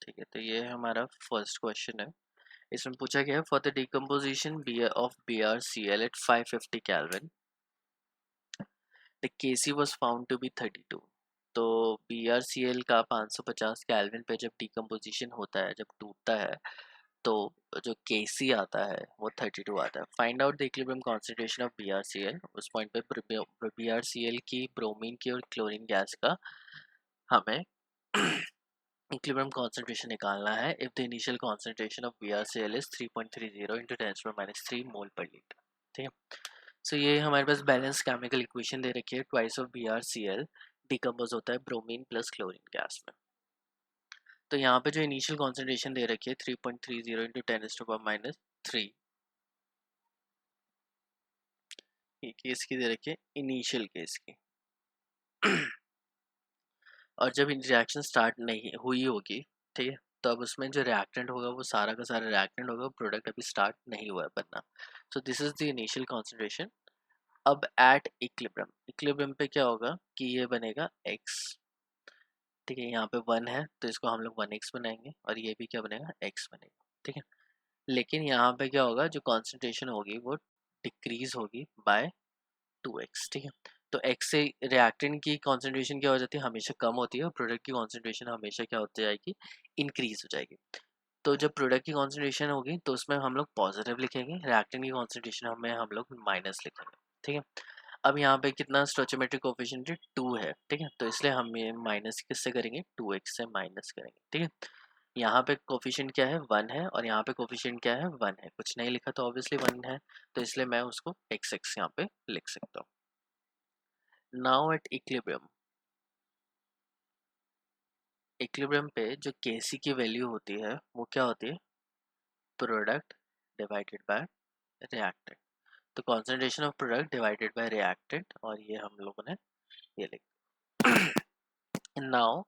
ठीक है, तो ये हमारा फर्स्ट क्वेश्चन है। इसमें पूछा गया है for the decomposition of BrCl at 550 kelvin the Kc was found to be 32। तो BrCl का 550 केल्विन पे जब डिकम्पोजिशन होता है, जब टूटता है, तो जो Kc आता है वो 32 आता है। Find out the equilibrium concentration of BrCl। उस पॉइंट पे BrCl की, ब्रोमीन की और क्लोरीन गैस का हमें इक्विलिब्रियम कॉन्सेंट्रेशन निकालना है। If the initial concentration of BrCl is 3.30 into 10⁻³ मोल पर लीटर। ठीक है, सो ये हमारे पास बैलेंस केमिकल इक्वेशन दे रखी है। ट्वाइस ऑफ BrCl डिकम्पोज होता है ब्रोमीन प्लस क्लोरीन गैस में। तो यहाँ पे जो इनिशियल कॉन्सेंट्रेशन दे रखी है 3.30 into 10⁻³ ये केस की दे रखी है, इनिशियल केस की। और जब रिएक्शन स्टार्ट नहीं हुई होगी, ठीक है, तो अब उसमें जो रिएक्टेंट होगा वो सारा का सारा रिएक्टेंट होगा, प्रोडक्ट अभी स्टार्ट नहीं हुआ है बनना। So this is the initial concentration. अब एट इक्विलिब्रियम, इक्विलिब्रियम पे क्या होगा कि ये बनेगा x। ठीक है, यहाँ पे 1 है तो इसको हम लोग 1x बनाएंगे, और ये भी क्या बनेगा, x बनेगा। ठीक है, लेकिन यहाँ पे क्या होगा, जो कॉन्सेंट्रेशन होगी वो डिक्रीज होगी बाय 2x। ठीक है, तो x से रिएक्टेंट की कॉन्सेंट्रेशन क्या हो जाती है, हमेशा कम होती है, और प्रोडक्ट की कॉन्सेंट्रेशन हमेशा क्या होती जाएगी, इंक्रीज हो जाएगी। तो जब प्रोडक्ट की कॉन्सेंट्रेशन होगी तो उसमें हम लोग पॉजिटिव लिखेंगे, रिएक्टेंट की कॉन्सेंट्रेशन में हम लोग माइनस लिखेंगे। ठीक है, अब यहाँ पे कितना स्टोइचोमेट्रिक कोफिशिएंट 2 है। ठीक है, तो इसलिए हम ये माइनस किससे करेंगे, 2x से माइनस करेंगे। ठीक है, यहाँ पे कोफिशिएंट क्या है, 1 है, और यहाँ पे कोफिशिएंट क्या है, 1 है। कुछ नहीं लिखा तो ऑब्वियसली 1 है, तो इसलिए मैं उसको xx यहाँ पे लिख सकता हूँ। नाउ एट इक्विलिब्रियम, इक्विलिब्रियम पे जो Kc की वैल्यू होती है वो क्या होती है, प्रोडक्ट डिवाइडेड बाय रिएक्टेंट। तो concentration of product divided by reactant, और ये हम लोगों ने ये लिख। नाउ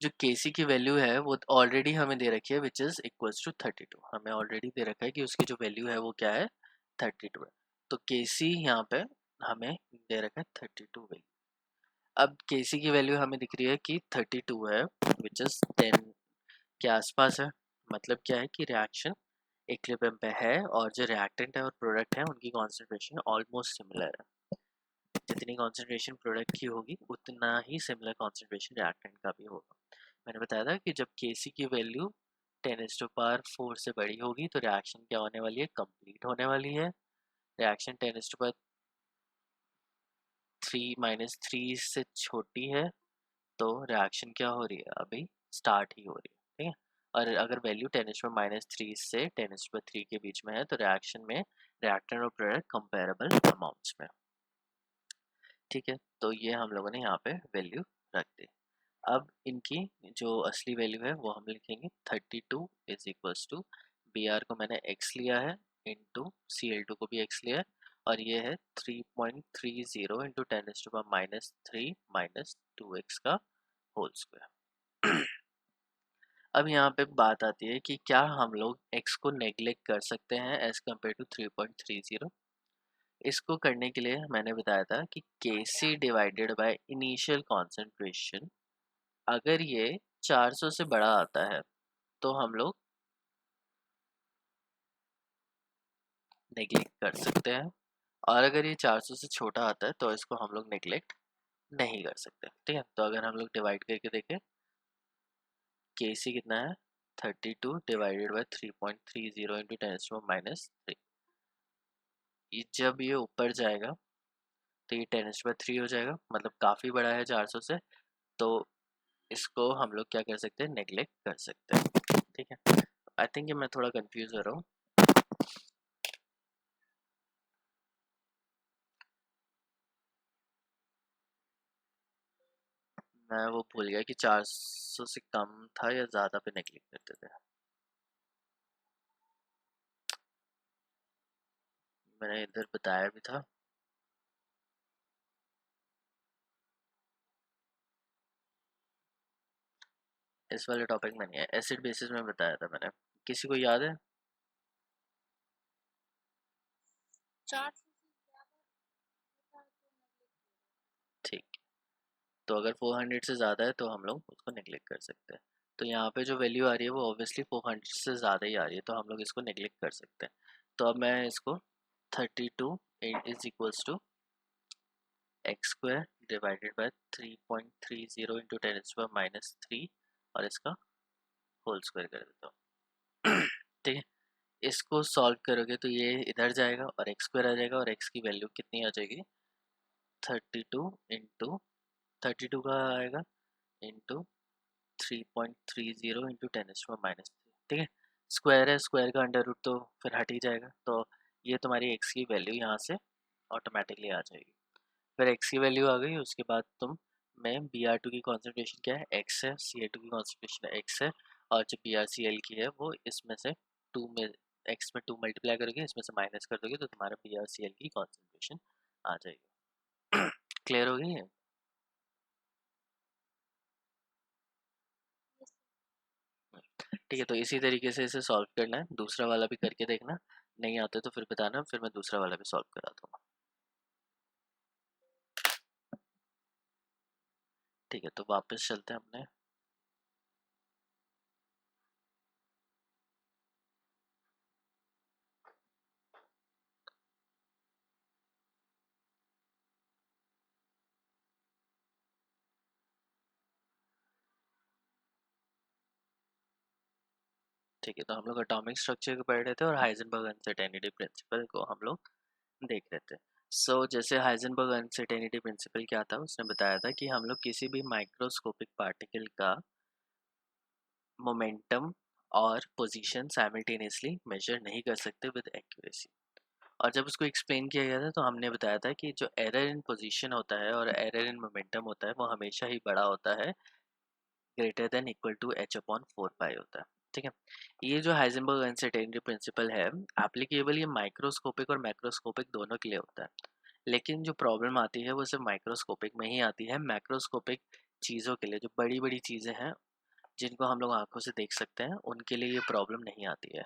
जो Kc की वैल्यू है वो ऑलरेडी हमें दे रखी है, विच इज इक्वल्स टू 32। हमें ऑलरेडी दे रखा है कि उसकी जो वैल्यू है वो क्या है, 32 है। तो Kc यहाँ पे हमें दे रखा है 32 वैल्यू। अब Kc की वैल्यू हमें दिख रही है कि 32 है, विच इज 10 के आसपास है। मतलब क्या है कि रिएक्शन इक्विलिब्रियम पे है, और जो रिएक्टेंट है और प्रोडक्ट है उनकी कॉन्सेंट्रेशन ऑलमोस्ट सिमिलर है। जितनी कॉन्सेंट्रेशन प्रोडक्ट की होगी उतना ही सिमिलर कॉन्सेंट्रेशन रिएक्टेंट का भी होगा। मैंने बताया था कि जब Kc की वैल्यू 10⁻⁴ से बड़ी होगी तो रिएक्शन क्या होने वाली है, कंप्लीट होने वाली है। रिएक्शन 10⁻³ से छोटी है तो रिएक्शन क्या हो रही है, अभी स्टार्ट ही हो रही है। ठीक है, और अगर वैल्यू 10⁻³ से 10⁻³ के बीच में है तो रिएक्शन में रिएक्टेंट और प्रोडक्ट कंपेरेबल अमाउंट्स में। ठीक है, तो ये हम लोगों ने यहाँ पे वैल्यू रख दी। अब इनकी जो असली वैल्यू है वो हम लिखेंगे 32 इज इक्वल्स टू, Br को मैंने x लिया है, इंटू Cl2 को भी x लिया है, और ये है 3.30 इंटू 10⁻³ माइनस 2x का होल स्क्वायर। अब यहाँ पे बात आती है कि क्या हम लोग x को नेग्लेक्ट कर सकते हैं एज कम्पेयर टू 3.30। इसको करने के लिए मैंने बताया था कि Kc divided by initial concentration, अगर ये 400 से बड़ा आता है तो हम लोग नेग्लेक्ट कर सकते हैं, और अगर ये 400 से छोटा आता है तो इसको हम लोग नेग्लेक्ट नहीं कर सकते। ठीक है, तो अगर हम लोग डिवाइड करके देखें, Kc कितना है, 32 डिवाइडेड बाय 3.30 इंटू 10⁻³ जब ये ऊपर जाएगा तो ये 10⁻³ हो जाएगा, मतलब काफ़ी बड़ा है 400 से, तो इसको हम लोग क्या कर सकते हैं, नेग्लेक्ट कर सकते हैं। ठीक है, आई थिंक मैं थोड़ा कंफ्यूज हो रहा हूँ। मैं वो भूल गया कि 400 से कम था या ज़्यादा पे नेग्लेक्ट करते थे। मैंने इधर बताया भी था। इस वाले टॉपिक में नहीं है, एसिड बेसिस में बताया था मैंने। किसी को याद है? 400 से ज़्यादा होता है तो नेगलेक्ट ठीक, तो अगर 400 से ज़्यादा है तो हम लोग उसको नेग्लेक्ट कर सकते हैं। तो यहाँ पे जो वैल्यू आ रही है वो ऑब्वियसली 400 से ज़्यादा ही आ रही है, तो हम लोग इसको नेग्लेक्ट कर सकते हैं। तो अब मैं इसको 32 is equals to x square divided by 3.30 into 10⁻³ और इसका होल स्क्वायर कर देता हूँ। ठीक है, इसको सॉल्व करोगे तो ये इधर जाएगा और एक्स स्क्वायर आ जाएगा, और एक्स की वैल्यू कितनी आ जाएगी 32 इंटू 32 का आएगा इंटू 3.30 इंटू 10⁻³। ठीक है, स्क्वायर है, स्क्वायर का अंडर रूट तो फिर हट ही जाएगा, तो ये तुम्हारी एक्स की वैल्यू यहाँ से ऑटोमेटिकली आ जाएगी। फिर एक्स की वैल्यू आ गई, उसके बाद तुम में Br2 की कॉन्सेंट्रेशन क्या है, एक्स है, Ca2 की कॉन्सेंट्रेशन एक्स है, और जो BrCl की है वो इसमें से 2 में एक्स में 2 मल्टीप्लाई करोगे, इसमें से माइनस कर दोगे तो तुम्हारा BrCl की कॉन्सेंट्रेशन आ जाएगी। क्लियर हो गई है? यस ठीक है, तो इसी तरीके से इसे सॉल्व करना है, दूसरा वाला भी करके देखना, नहीं आता तो फिर बताना, फिर मैं दूसरा वाला भी सॉल्व करा दूंगा। ठीक है, तो वापस चलते हैं अपने। ठीक है, तो हम लोग एटॉमिक स्ट्रक्चर को पढ़ रहे थे और हाइजेनबर्ग अनसर्टेनिटी प्रिंसिपल को हम लोग देख रहे थे। जैसे हाइजेनबर्ग अनसर्टेनिटी प्रिंसिपल क्या था, उसने बताया था कि हम लोग किसी भी माइक्रोस्कोपिक पार्टिकल का मोमेंटम और पोजीशन साइमल्टेनियसली मेजर नहीं कर सकते विद एक्यूरेसी। और जब उसको एक्सप्लेन किया गया था तो हमने बताया था कि जो एरर इन पोजीशन होता है और एरर इन मोमेंटम होता है वो हमेशा ही बड़ा होता है, greater than equal to h/4 pi होता है। ठीक है, ये जो हाइजेनबर्ग अनसर्टेनिटी प्रिंसिपल है एप्लीकेबल ये माइक्रोस्कोपिक और मैक्रोस्कोपिक दोनों के लिए होता है, लेकिन जो प्रॉब्लम आती है वो सिर्फ माइक्रोस्कोपिक में ही आती है। मैक्रोस्कोपिक चीज़ों के लिए, जो बड़ी बड़ी चीज़ें हैं जिनको हम लोग आंखों से देख सकते हैं, उनके लिए ये प्रॉब्लम नहीं आती है।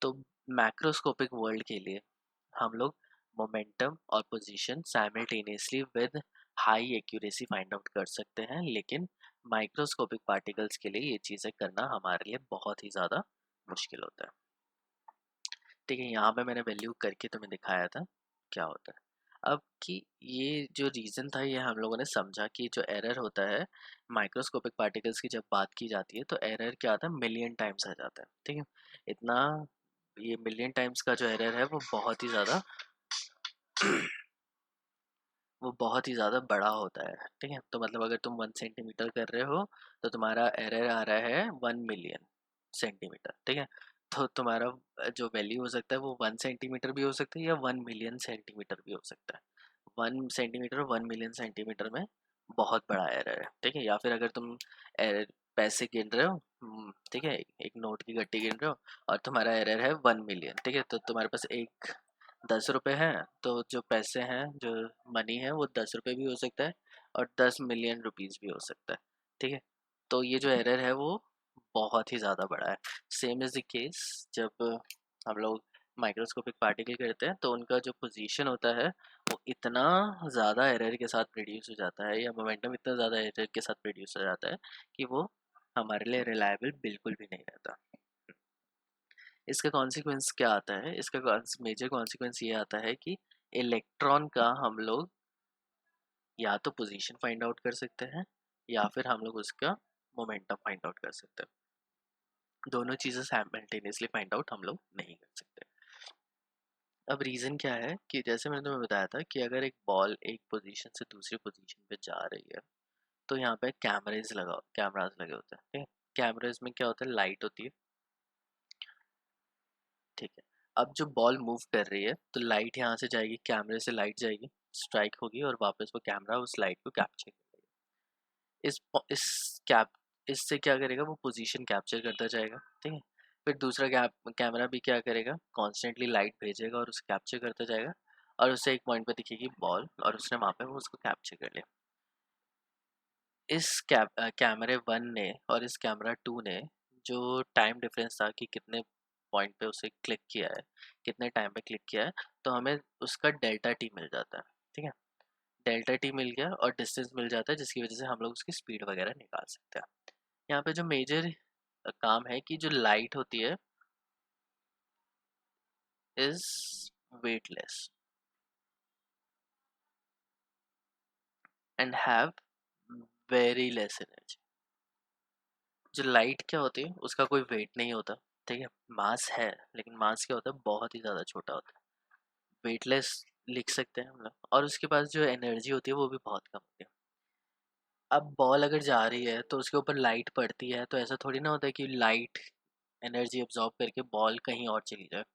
तो मैक्रोस्कोपिक वर्ल्ड के लिए हम लोग मोमेंटम और position simultaneously with high accuracy find out कर सकते हैं, लेकिन माइक्रोस्कोपिक पार्टिकल्स के लिए ये चीज़ें करना हमारे लिए बहुत ही ज़्यादा मुश्किल होता है। ठीक है, यहाँ पे मैंने वैल्यू करके तुम्हें दिखाया था क्या होता है। अब कि ये जो रीज़न था ये हम लोगों ने समझा कि जो एरर होता है माइक्रोस्कोपिक पार्टिकल्स की जब बात की जाती है तो एरर क्या आता है, मिलियन टाइम्स आ जाता है। ठीक है, इतना, ये मिलियन टाइम्स का जो एरर है वो बहुत ही ज़्यादा बड़ा होता है। ठीक है, तो मतलब अगर तुम 1 सेंटीमीटर कर रहे हो तो तुम्हारा एरर आ रहा है 1 मिलियन सेंटीमीटर। ठीक है, तो तुम्हारा जो वैल्यू हो सकता है वो 1 सेंटीमीटर भी हो सकता है या 1 मिलियन सेंटीमीटर भी हो सकता है। 1 सेंटीमीटर 1 मिलियन सेंटीमीटर में बहुत बड़ा एरर है। ठीक है, या फिर अगर तुम एरर पैसे गिन रहे हो, ठीक है, एक नोट की गट्टी गिन रहे हो और तुम्हारा एरर है 1 मिलियन। ठीक है, तो तुम्हारे पास एक 10 रुपए हैं, तो जो पैसे हैं, जो मनी है वो 10 रुपए भी हो सकता है और 10 मिलियन रुपीज़ भी हो सकता है। ठीक है, तो ये जो एरर है वो बहुत ही ज़्यादा बड़ा है। सेम इज़ द केस जब हम लोग माइक्रोस्कोपिक पार्टिकल करते हैं तो उनका जो पोजीशन होता है वो इतना ज़्यादा एरर के साथ प्रोड्यूस हो जाता है, या मोमेंटम इतना ज़्यादा एरर के साथ प्रोड्यूस हो जाता है कि वो हमारे लिए रिलायबल बिल्कुल भी नहीं रहता। इसका कॉन्सिक्वेंस क्या आता है, इसका मेजर कॉन्सिक्वेंस ये आता है कि इलेक्ट्रॉन का हम लोग या तो पोजीशन फाइंड आउट कर सकते हैं या फिर हम लोग उसका मोमेंटम फाइंड आउट कर सकते हैं। दोनों चीज़ें साइमल्टेनियसली फाइंड आउट हम लोग नहीं कर सकते। अब रीज़न क्या है कि जैसे मैंने तुम्हें बताया था कि अगर एक बॉल एक पोजीशन से दूसरी पोजीशन पे जा रही है तो यहाँ पे कैमराज लगे होते हैं। ठीक है, कैमराज में क्या होता है, लाइट होती है। ठीक है, अब जो बॉल मूव कर रही है तो लाइट यहाँ से जाएगी, कैमरे से लाइट जाएगी, स्ट्राइक होगी और वापस वो कैमरा उस लाइट को कैप्चर करेगा। इस कैप इससे क्या करेगा, वो पोजीशन कैप्चर करता जाएगा। ठीक है, फिर दूसरा कैमरा भी क्या करेगा, कॉन्स्टेंटली लाइट भेजेगा और उसे कैप्चर करता जाएगा, और उससे एक पॉइंट पे दिखेगी बॉल और उसने वहाँ पे वो उसको कैप्चर कर लिया। इस कैमरे वन ने और इस कैमरा टू ने जो टाइम डिफरेंस था कि कितने पॉइंट पे उसे क्लिक किया है, कितने टाइम पे क्लिक किया है, तो हमें उसका डेल्टा टी मिल जाता है। ठीक है, डेल्टा टी मिल गया और डिस्टेंस मिल जाता है, जिसकी वजह से हम लोग उसकी स्पीड वगैरह निकाल सकते हैं। यहाँ पे जो मेजर काम है कि जो लाइट होती है is weightless and have very less energy. जो लाइट क्या होती है उसका कोई वेट नहीं होता, ठीक है, मास है, लेकिन मास क्या होता है बहुत ही ज़्यादा छोटा होता है, वेटलेस लिख सकते हैं हम लोग, और उसके पास जो एनर्जी होती है वो भी बहुत कम होती है। अब बॉल अगर जा रही है तो उसके ऊपर लाइट पड़ती है, तो ऐसा थोड़ी ना होता है कि लाइट एनर्जी एब्जॉर्ब करके बॉल कहीं और चली जाए,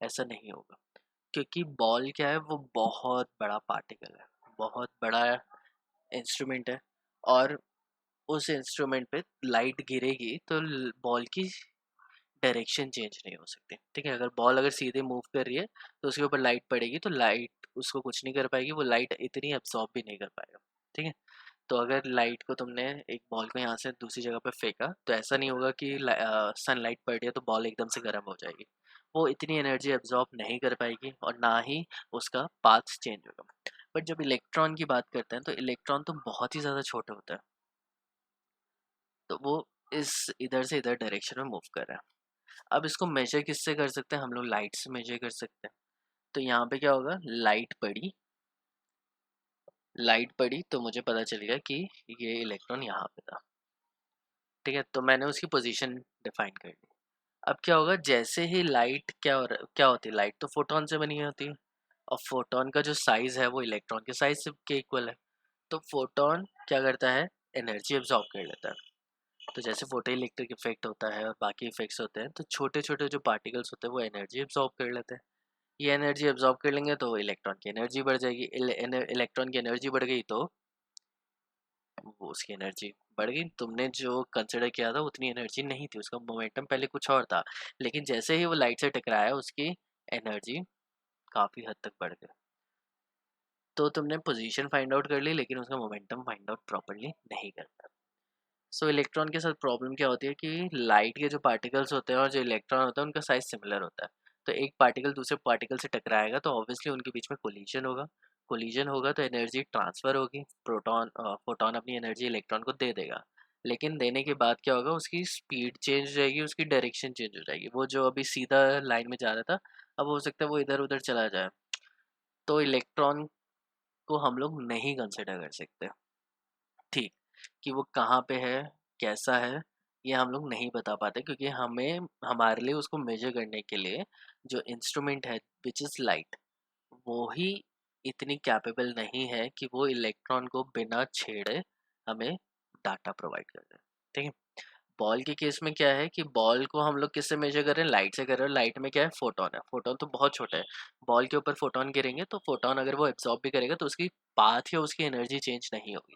ऐसा नहीं होगा, क्योंकि बॉल क्या है, वो बहुत बड़ा पार्टिकल है, बहुत बड़ा इंस्ट्रूमेंट है, और उस इंस्ट्रूमेंट पे लाइट गिरेगी तो बॉल की डायरेक्शन चेंज नहीं हो सकती, ठीक है, अगर बॉल अगर सीधे मूव कर रही है तो उसके ऊपर लाइट पड़ेगी तो लाइट उसको कुछ नहीं कर पाएगी, वो लाइट इतनी एब्जॉर्ब भी नहीं कर पाएगा, ठीक है। तो अगर लाइट को तुमने एक बॉल को यहाँ से दूसरी जगह पर फेंका तो ऐसा नहीं होगा कि सनलाइट पड़ रही है तो बॉल एकदम से गर्म हो जाएगी, वो इतनी एनर्जी एब्जॉर्ब नहीं कर पाएगी और ना ही उसका पाथ चेंज होगा। बट जब इलेक्ट्रॉन की बात करते हैं तो इलेक्ट्रॉन तो बहुत ही ज़्यादा छोटा होता है, तो वो इस इधर से इधर डायरेक्शन में मूव कर रहा है। अब इसको मेजर किससे कर सकते हैं, हम लोग लाइट से मेजर कर सकते हैं। तो यहाँ पे क्या होगा, लाइट पड़ी तो मुझे पता चल गया कि ये इलेक्ट्रॉन यहाँ पे था, ठीक है, तो मैंने उसकी पोजीशन डिफाइन कर दी। अब क्या होगा, जैसे ही लाइट क्या होती है, लाइट तो फोटोन से बनी होती है, और फोटोन का जो साइज है वो इलेक्ट्रॉन के साइज से के इक्वल है, तो फोटोन क्या करता है, एनर्जी एब्जॉर्ब कर लेता है। तो जैसे फोटो इलेक्ट्रिक इफेक्ट होता है और बाकी इफेक्ट्स होते हैं, तो छोटे छोटे जो पार्टिकल्स होते हैं वो एनर्जी एब्जॉर्ब कर लेते हैं। ये एनर्जी एब्जॉर्ब कर लेंगे तो इलेक्ट्रॉन की एनर्जी बढ़ जाएगी, इलेक्ट्रॉन की एनर्जी बढ़ गई तो वो उसकी एनर्जी बढ़ गई, तुमने जो कंसिडर किया था उतनी एनर्जी नहीं थी, उसका मोमेंटम पहले कुछ और था, लेकिन जैसे ही वो लाइट से टकराया उसकी एनर्जी काफ़ी हद तक बढ़ गई। तो तुमने पोजीशन फाइंड आउट कर ली लेकिन उसका मोमेंटम फाइंड आउट प्रॉपरली नहीं कर पाया। सो इलेक्ट्रॉन के साथ प्रॉब्लम क्या होती है कि लाइट के जो पार्टिकल्स होते हैं और जो इलेक्ट्रॉन होता है उनका साइज सिमिलर होता है, तो एक पार्टिकल दूसरे पार्टिकल से टकराएगा तो ऑब्वियसली उनके बीच में कोलिजन होगा, कोलिजन होगा तो एनर्जी ट्रांसफ़र होगी, प्रोटॉन फोटॉन अपनी एनर्जी इलेक्ट्रॉन को दे देगा, लेकिन देने के बाद क्या होगा, उसकी स्पीड चेंज हो जाएगी, उसकी डायरेक्शन चेंज हो जाएगी, वो जो अभी सीधा लाइन में जा रहा था अब हो सकता है वो इधर उधर चला जाए, तो इलेक्ट्रॉन को हम लोग नहीं कंसिडर कर सकते, ठीक, कि वो कहाँ पे है, कैसा है, ये हम लोग नहीं बता पाते, क्योंकि हमें हमारे लिए उसको मेजर करने के लिए जो इंस्ट्रूमेंट है विच इज़ लाइट, वो ही इतनी कैपेबल नहीं है कि वो इलेक्ट्रॉन को बिना छेड़े हमें डाटा प्रोवाइड कर दे, ठीक है। बॉल के केस में क्या है कि बॉल को हम लोग किससे मेजर कर रहे हैं, लाइट से कर रहे हैं, लाइट में क्या है, फोटोन है, फोटोन तो बहुत छोटा है, बॉल के ऊपर फोटोन गिरेंगे तो फोटोन अगर वो एब्जॉर्ब भी करेगा तो उसकी पाथ या उसकी एनर्जी चेंज नहीं होगी,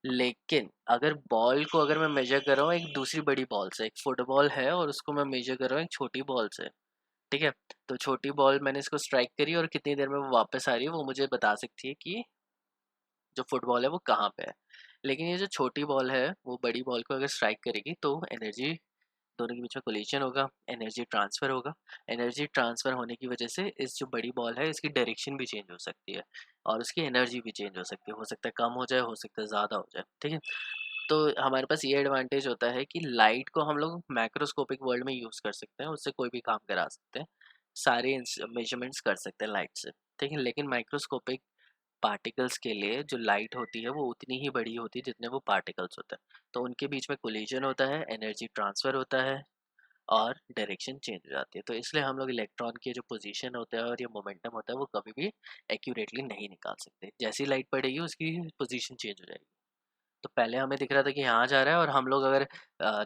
लेकिन अगर बॉल को अगर मैं मेजर कर रहा हूँ एक दूसरी बड़ी बॉल से, एक फुटबॉल है और उसको मैं मेजर कर रहा हूँ एक छोटी बॉल से, ठीक है, तो छोटी बॉल मैंने इसको स्ट्राइक करी और कितनी देर में वो वापस आ रही है वो मुझे बता सकती है कि जो फुटबॉल है वो कहाँ पे है, लेकिन ये जो छोटी बॉल है वो बड़ी बॉल को अगर स्ट्राइक करेगी तो एनर्जी, दोनों के बीच में कोलिजन होगा, एनर्जी ट्रांसफ़र होगा, एनर्जी ट्रांसफ़र होने की वजह से इस जो बड़ी बॉल है इसकी डायरेक्शन भी चेंज हो सकती है और उसकी एनर्जी भी चेंज हो सकता है कम हो जाए, हो सकता है ज़्यादा हो जाए, ठीक है। तो हमारे पास ये एडवांटेज होता है कि लाइट को हम लोग मैक्रोस्कोपिक वर्ल्ड में यूज़ कर सकते हैं, उससे कोई भी काम करा सकते हैं, सारे मेजरमेंट्स कर सकते हैं लाइट से, ठीक है, लेकिन माइक्रोस्कोपिक पार्टिकल्स के लिए जो लाइट होती है वो उतनी ही बड़ी होती है जितने वो पार्टिकल्स होते हैं, तो उनके बीच में कोलिजन होता है, एनर्जी ट्रांसफ़र होता है और डायरेक्शन चेंज हो जाती है, तो इसलिए हम लोग इलेक्ट्रॉन के जो पोजीशन होता है और ये मोमेंटम होता है वो कभी भी एक्यूरेटली नहीं निकाल सकते, जैसी लाइट पड़ेगी उसकी पोजीशन चेंज हो जाएगी। तो पहले हमें दिख रहा था कि यहाँ जा रहा है और हम लोग अगर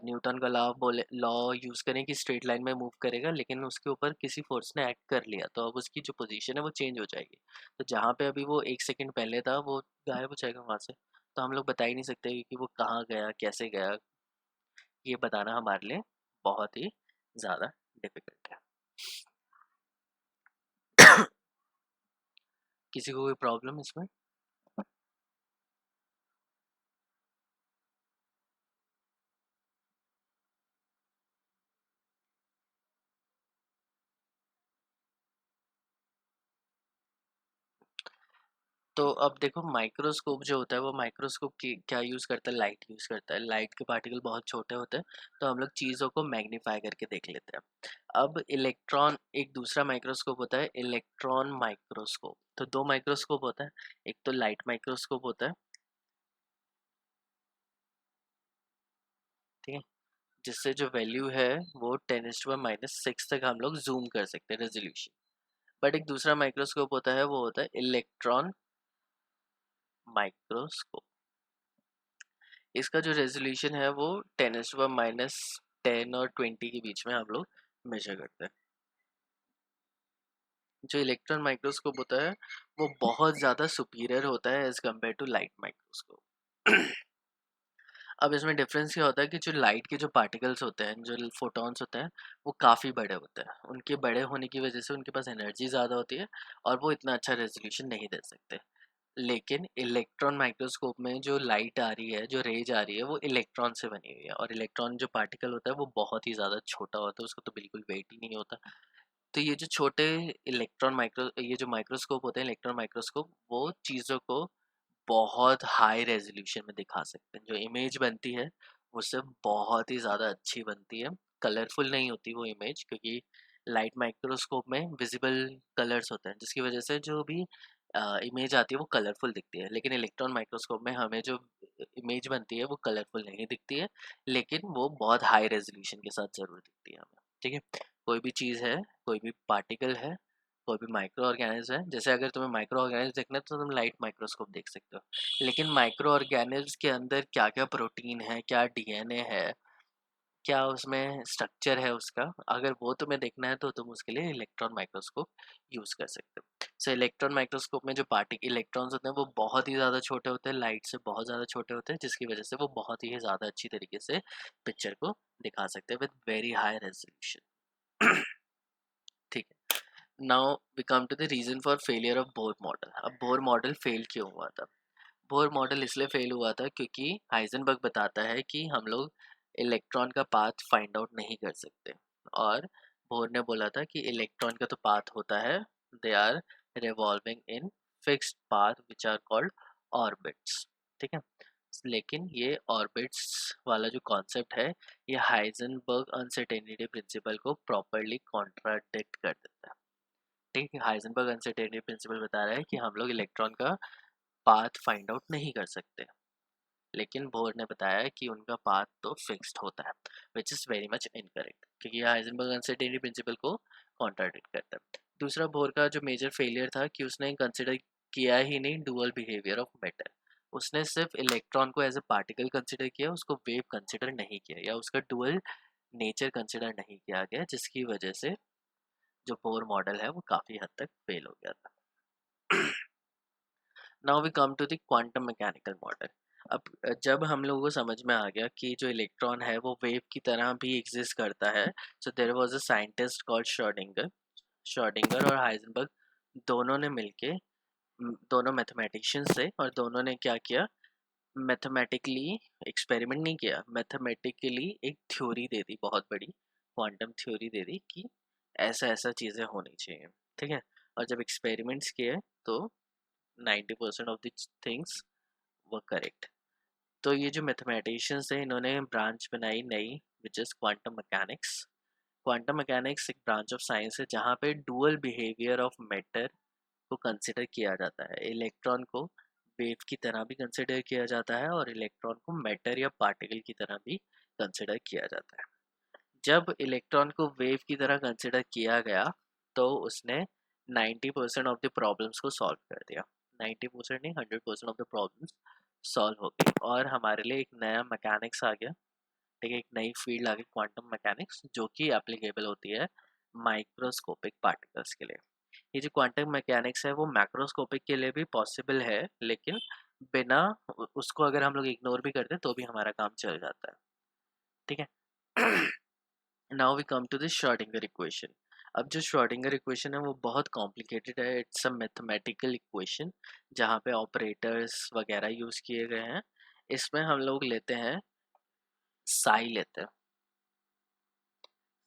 न्यूटन का लॉ यूज़ करें कि स्ट्रेट लाइन में मूव करेगा, लेकिन उसके ऊपर किसी फोर्स ने एक्ट कर लिया तो अब उसकी जो पोजीशन है वो चेंज हो जाएगी, तो जहाँ पे अभी वो 1 सेकंड पहले था वो गायब हो जाएगा वहाँ से, तो हम लोग बता ही नहीं सकते कि वो कहाँ गया, कैसे गया, ये बताना हमारे लिए बहुत ही ज़्यादा डिफिकल्ट है। किसी को कोई प्रॉब्लम इसमें? तो अब देखो माइक्रोस्कोप जो होता है वो माइक्रोस्कोप की क्या यूज़ करता है, लाइट यूज़ करता है। लाइट के पार्टिकल बहुत छोटे होते हैं तो हम लोग चीज़ों को मैग्नीफाई करके देख लेते हैं। अब इलेक्ट्रॉन एक दूसरा माइक्रोस्कोप होता है, इलेक्ट्रॉन माइक्रोस्कोप। तो दो माइक्रोस्कोप होता है, एक तो लाइट माइक्रोस्कोप होता है, ठीक है, जिससे जो वैल्यू है वो 10⁻⁻⁶ तक हम लोग जूम कर सकते हैं रेजोल्यूशन। बट एक दूसरा माइक्रोस्कोप होता है, वो होता है इलेक्ट्रॉन माइक्रोस्कोप। इसका जो रेजोल्यूशन है वो 10⁻⁻10 और 20 के बीच में हम लोग मेजर करते हैं। जो इलेक्ट्रॉन माइक्रोस्कोप होता है वो बहुत ज़्यादा सुपीरियर होता है as compare to light microscope. अब इसमें डिफरेंस क्या होता है कि जो लाइट के जो पार्टिकल्स होते हैं, जो फोटॉन्स होते हैं, वो काफ़ी बड़े होते हैं। उनके बड़े होने की वजह से उनके पास एनर्जी ज़्यादा होती है और वो इतना अच्छा रेजोल्यूशन नहीं दे सकते। लेकिन इलेक्ट्रॉन माइक्रोस्कोप में जो लाइट आ रही है, जो रेज आ रही है, वो इलेक्ट्रॉन से बनी हुई है और इलेक्ट्रॉन जो पार्टिकल होता है वो बहुत ही ज़्यादा छोटा होता है, उसका तो बिल्कुल वेट ही नहीं होता। तो ये जो छोटे ये जो माइक्रोस्कोप होते हैं, इलेक्ट्रॉन माइक्रोस्कोप, वो चीज़ों को बहुत हाई रेजोल्यूशन में दिखा सकते हैं। जो इमेज बनती है उससे बहुत ही ज़्यादा अच्छी बनती है। कलरफुल नहीं होती वो इमेज, क्योंकि लाइट माइक्रोस्कोप में विजिबल कलर्स होते हैं जिसकी वजह से जो भी इमेज आती है वो कलरफुल दिखती है। लेकिन इलेक्ट्रॉन माइक्रोस्कोप में हमें जो इमेज बनती है वो कलरफुल नहीं दिखती है, लेकिन वो बहुत हाई रेजोल्यूशन के साथ ज़रूर दिखती है हमें। ठीक है, कोई भी चीज़ है, कोई भी पार्टिकल है, कोई भी माइक्रो ऑर्गेनिज्म है, जैसे अगर तुम्हें माइक्रो ऑर्गेनिज्म देखना है तो तुम लाइट माइक्रोस्कोप देख सकते हो। लेकिन माइक्रो ऑर्गेनिज्म के अंदर क्या क्या प्रोटीन है, क्या डीएनए है, क्या उसमें स्ट्रक्चर है उसका, अगर वो तुम्हें देखना है तो तुम उसके लिए इलेक्ट्रॉन माइक्रोस्कोप यूज़ कर सकते हो। सो इलेक्ट्रॉन माइक्रोस्कोप में जो पार्टिकल इलेक्ट्रॉन्स होते हैं वो बहुत ही ज़्यादा छोटे होते हैं, लाइट से बहुत ज़्यादा छोटे होते हैं, जिसकी वजह से वो बहुत ही ज़्यादा अच्छी तरीके से पिक्चर को दिखा सकते हैं विद वेरी हाई रेजोल्यूशन। ठीक है, now we come to the reason for failure of Bohr model. अब बोर मॉडल फेल क्यों हुआ था? बोर मॉडल इसलिए फेल हुआ था क्योंकि हाइजेनबर्ग बताता है कि हम लोग इलेक्ट्रॉन का पाथ फाइंड आउट नहीं कर सकते, और बोर ने बोला था कि इलेक्ट्रॉन का तो पाथ होता है, they are revolving in fixed path which are called orbits. ठीक है, लेकिन ये ऑर्बिट्स वाला जो कॉन्सेप्ट है, ये हाइजेनबर्ग अनसर्टेनिटी प्रिंसिपल को प्रॉपरली कॉन्ट्राडिक्ट कर देता है। ठीक है, हाइजेनबर्ग अनसर्टेनिटी प्रिंसिपल बता रहा है कि हम लोग इलेक्ट्रॉन का पाथ फाइंड आउट नहीं कर सकते, लेकिन बोर ने बताया है कि उनका पाथ तो फिक्स्ड होता है, which is very much incorrect, क्योंकि हाइजेनबर्ग अनसर्टेनिटी प्रिंसिपल को कॉन्ट्राडिक्ट करता है। दूसरा बोर का जो मेजर फेलियर था कि उसने कंसिडर किया ही नहीं डुअल बिहेवियर ऑफ मैटर। उसने सिर्फ इलेक्ट्रॉन को एज अ पार्टिकल कंसिडर किया, उसको वेव कंसिडर नहीं किया, या उसका डुअल नेचर कंसिडर नहीं किया गया, जिसकी वजह से जो बोर मॉडल है वो काफ़ी हद तक फेल हो गया था। Now we come to the quantum mechanical model. अब जब हम लोगों को समझ में आ गया कि जो इलेक्ट्रॉन है वो वेव की तरह भी एग्जिस्ट करता है, so there was a scientist called Schrodinger. Schrodinger और हाइजेनबर्ग दोनों ने मिलके दोनों मैथमेटिशियंस थे, और दोनों ने क्या किया, मैथमेटिकली एक्सपेरिमेंट नहीं किया, मैथमेटिकली एक थ्योरी दे दी, बहुत बड़ी क्वांटम थ्योरी दे दी कि ऐसा ऐसा चीज़ें होनी चाहिए। ठीक है, और जब एक्सपेरिमेंट्स किए तो 90% of the things were correct. तो ये जो मैथमेटिशियंस हैं इन्होंने ब्रांच बनाई नई, which is quantum mechanics. Quantum mechanics एक ब्रांच ऑफ साइंस है जहाँ पे डुअल बिहेवियर ऑफ मैटर को कंसिडर किया जाता है। इलेक्ट्रॉन को वेव की तरह भी कंसिडर किया जाता है और इलेक्ट्रॉन को मैटर या पार्टिकल की तरह भी कंसिडर किया जाता है। जब इलेक्ट्रॉन को वेव की तरह कंसिडर किया गया तो उसने 90% ऑफ द प्रॉब्लम्स को सॉल्व कर दिया। 90% नहीं, 100% ऑफ द प्रॉब्लम्स सॉल्व हो गई, और हमारे लिए एक नया मैकेनिक्स आ गया। ठीक है, एक नई फील्ड आ गई क्वांटम मैकेनिक्स, जो कि एप्लीकेबल होती है माइक्रोस्कोपिक पार्टिकल्स के लिए। ये जो क्वांटम मैकेनिक्स है वो मैक्रोस्कोपिक के लिए भी पॉसिबल है, लेकिन बिना उसको अगर हम लोग इग्नोर भी करते तो भी हमारा काम चल जाता है। ठीक है। Now we come to the Schrodinger equation. अब जो श्रोडिंगर इक्वेशन है वो बहुत कॉम्प्लिकेटेड है, इट्स अ मैथमेटिकल इक्वेशन जहाँ पे ऑपरेटर्स वगैरह यूज़ किए गए हैं। इसमें हम लोग लेते हैं साई लेते हैं।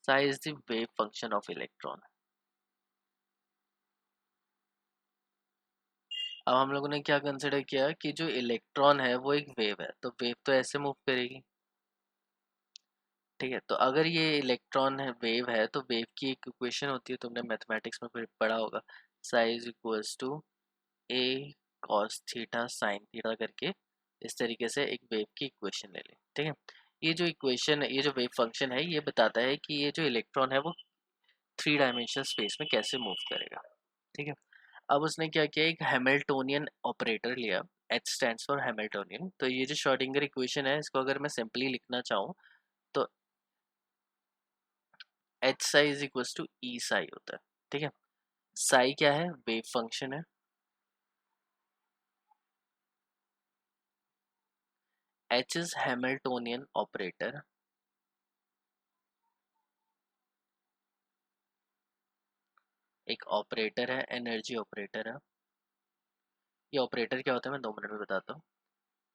Sai is the wave function of electron. अब हम लोगों ने क्या कंसिडर किया कि जो इलेक्ट्रॉन है वो एक वेव है, तो वेव तो ऐसे मूव करेगी, ठीक है। तो अगर ये इलेक्ट्रॉन है, वेव है, तो वेव की एक इक्वेशन होती है, तुमने मैथमेटिक्स में फिर पढ़ा होगा, psi is equals to a cos theta sine theta करके, इस तरीके से एक वेव की इक्वेशन ले लें, ठीक है। ये जो इक्वेशन है, ये जो वेव फंक्शन है, ये बताता है कि ये जो इलेक्ट्रॉन है वो थ्री डायमेंशनल स्पेस में कैसे मूव करेगा, ठीक है। अब उसने क्या किया, एक हैमिल्टोनियन ऑपरेटर लिया, एच स्टैंड्स फॉर हैमिल्टोनियन। तो ये जो श्रोडिंगर इक्वेशन है, इसको अगर मैं सिंपली लिखना चाहूँ तो H psi is equal to E psi होता है, ठीक है। साई क्या है, वेव फंक्शन है। एच इज हैमिल्टोनियन ऑपरेटर, एक ऑपरेटर है, एनर्जी ऑपरेटर है। ये ऑपरेटर क्या होता है मैं 2 मिनट में बताता हूँ।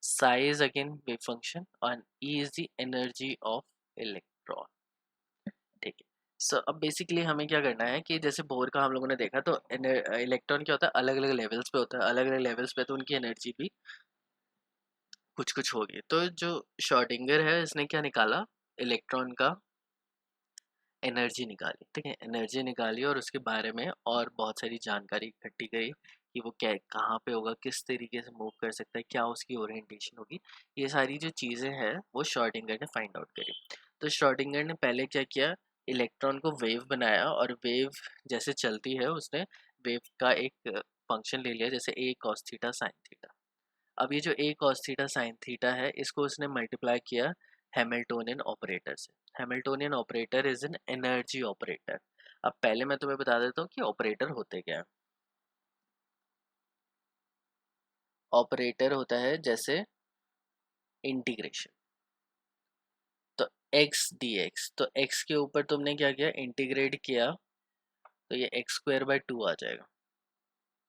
Psi is again wave function और E is the energy of electron, ठीक है। सो अब बेसिकली हमें क्या करना है कि जैसे बोर का हम लोगों ने देखा, तो इलेक्ट्रॉन क्या होता है, अलग अलग लेवल्स पे होता है, अलग अलग लेवल्स पे तो उनकी एनर्जी भी कुछ कुछ होगी। तो जो श्रोडिंगर है, इसने क्या निकाला, इलेक्ट्रॉन का एनर्जी निकाली, ठीक है, एनर्जी निकाली और उसके बारे में और बहुत सारी जानकारी इकट्ठी करी कि वो क्या कहाँ पे होगा, किस तरीके से मूव कर सकता है, क्या उसकी ओरिएंटेशन होगी। ये सारी जो चीज़ें हैं वो श्रोडिंगर ने फाइंड आउट करी। तो श्रोडिंगर ने पहले क्या किया, इलेक्ट्रॉन को वेव बनाया, और वेव जैसे चलती है उसने वेव का एक फंक्शन ले लिया, जैसे ए कॉस थीटा साइन थीटा। अब ये जो ए कॉस थीटा साइन थीटा है, इसको उसने मल्टीप्लाई किया हैमिल्टोनियन ऑपरेटर से। Hamiltonian operator is an energy operator. अब पहले मैं तुम्हें बता देता हूँ कि ऑपरेटर होते क्या है। ऑपरेटर होता है जैसे इंटीग्रेशन, तो एक्स डी एक्स, तो एक्स के ऊपर तुमने क्या किया, इंटीग्रेट किया, तो ये एक्स स्क्वायर बाय 2 आ जाएगा,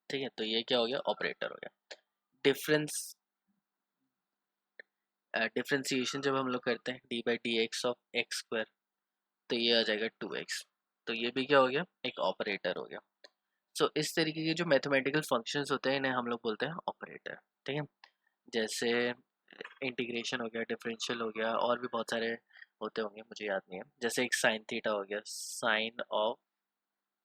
ठीक है। तो ये क्या हो गया, ऑपरेटर हो गया। डिफरेंस डिफ्रेंसिएशन जब हम लोग करते हैं, D by d x of x square, तो ये आ जाएगा 2x, तो ये भी क्या हो गया, एक ऑपरेटर हो गया। सो इस तरीके के जो मैथमेटिकल फंक्शंस होते हैं, इन्हें हम लोग बोलते हैं ऑपरेटर, ठीक है। जैसे इंटीग्रेशन हो गया, डिफरेंशियल हो गया, और भी बहुत सारे होते होंगे, मुझे याद नहीं है। जैसे एक साइन थीटा हो गया, साइन ऑफ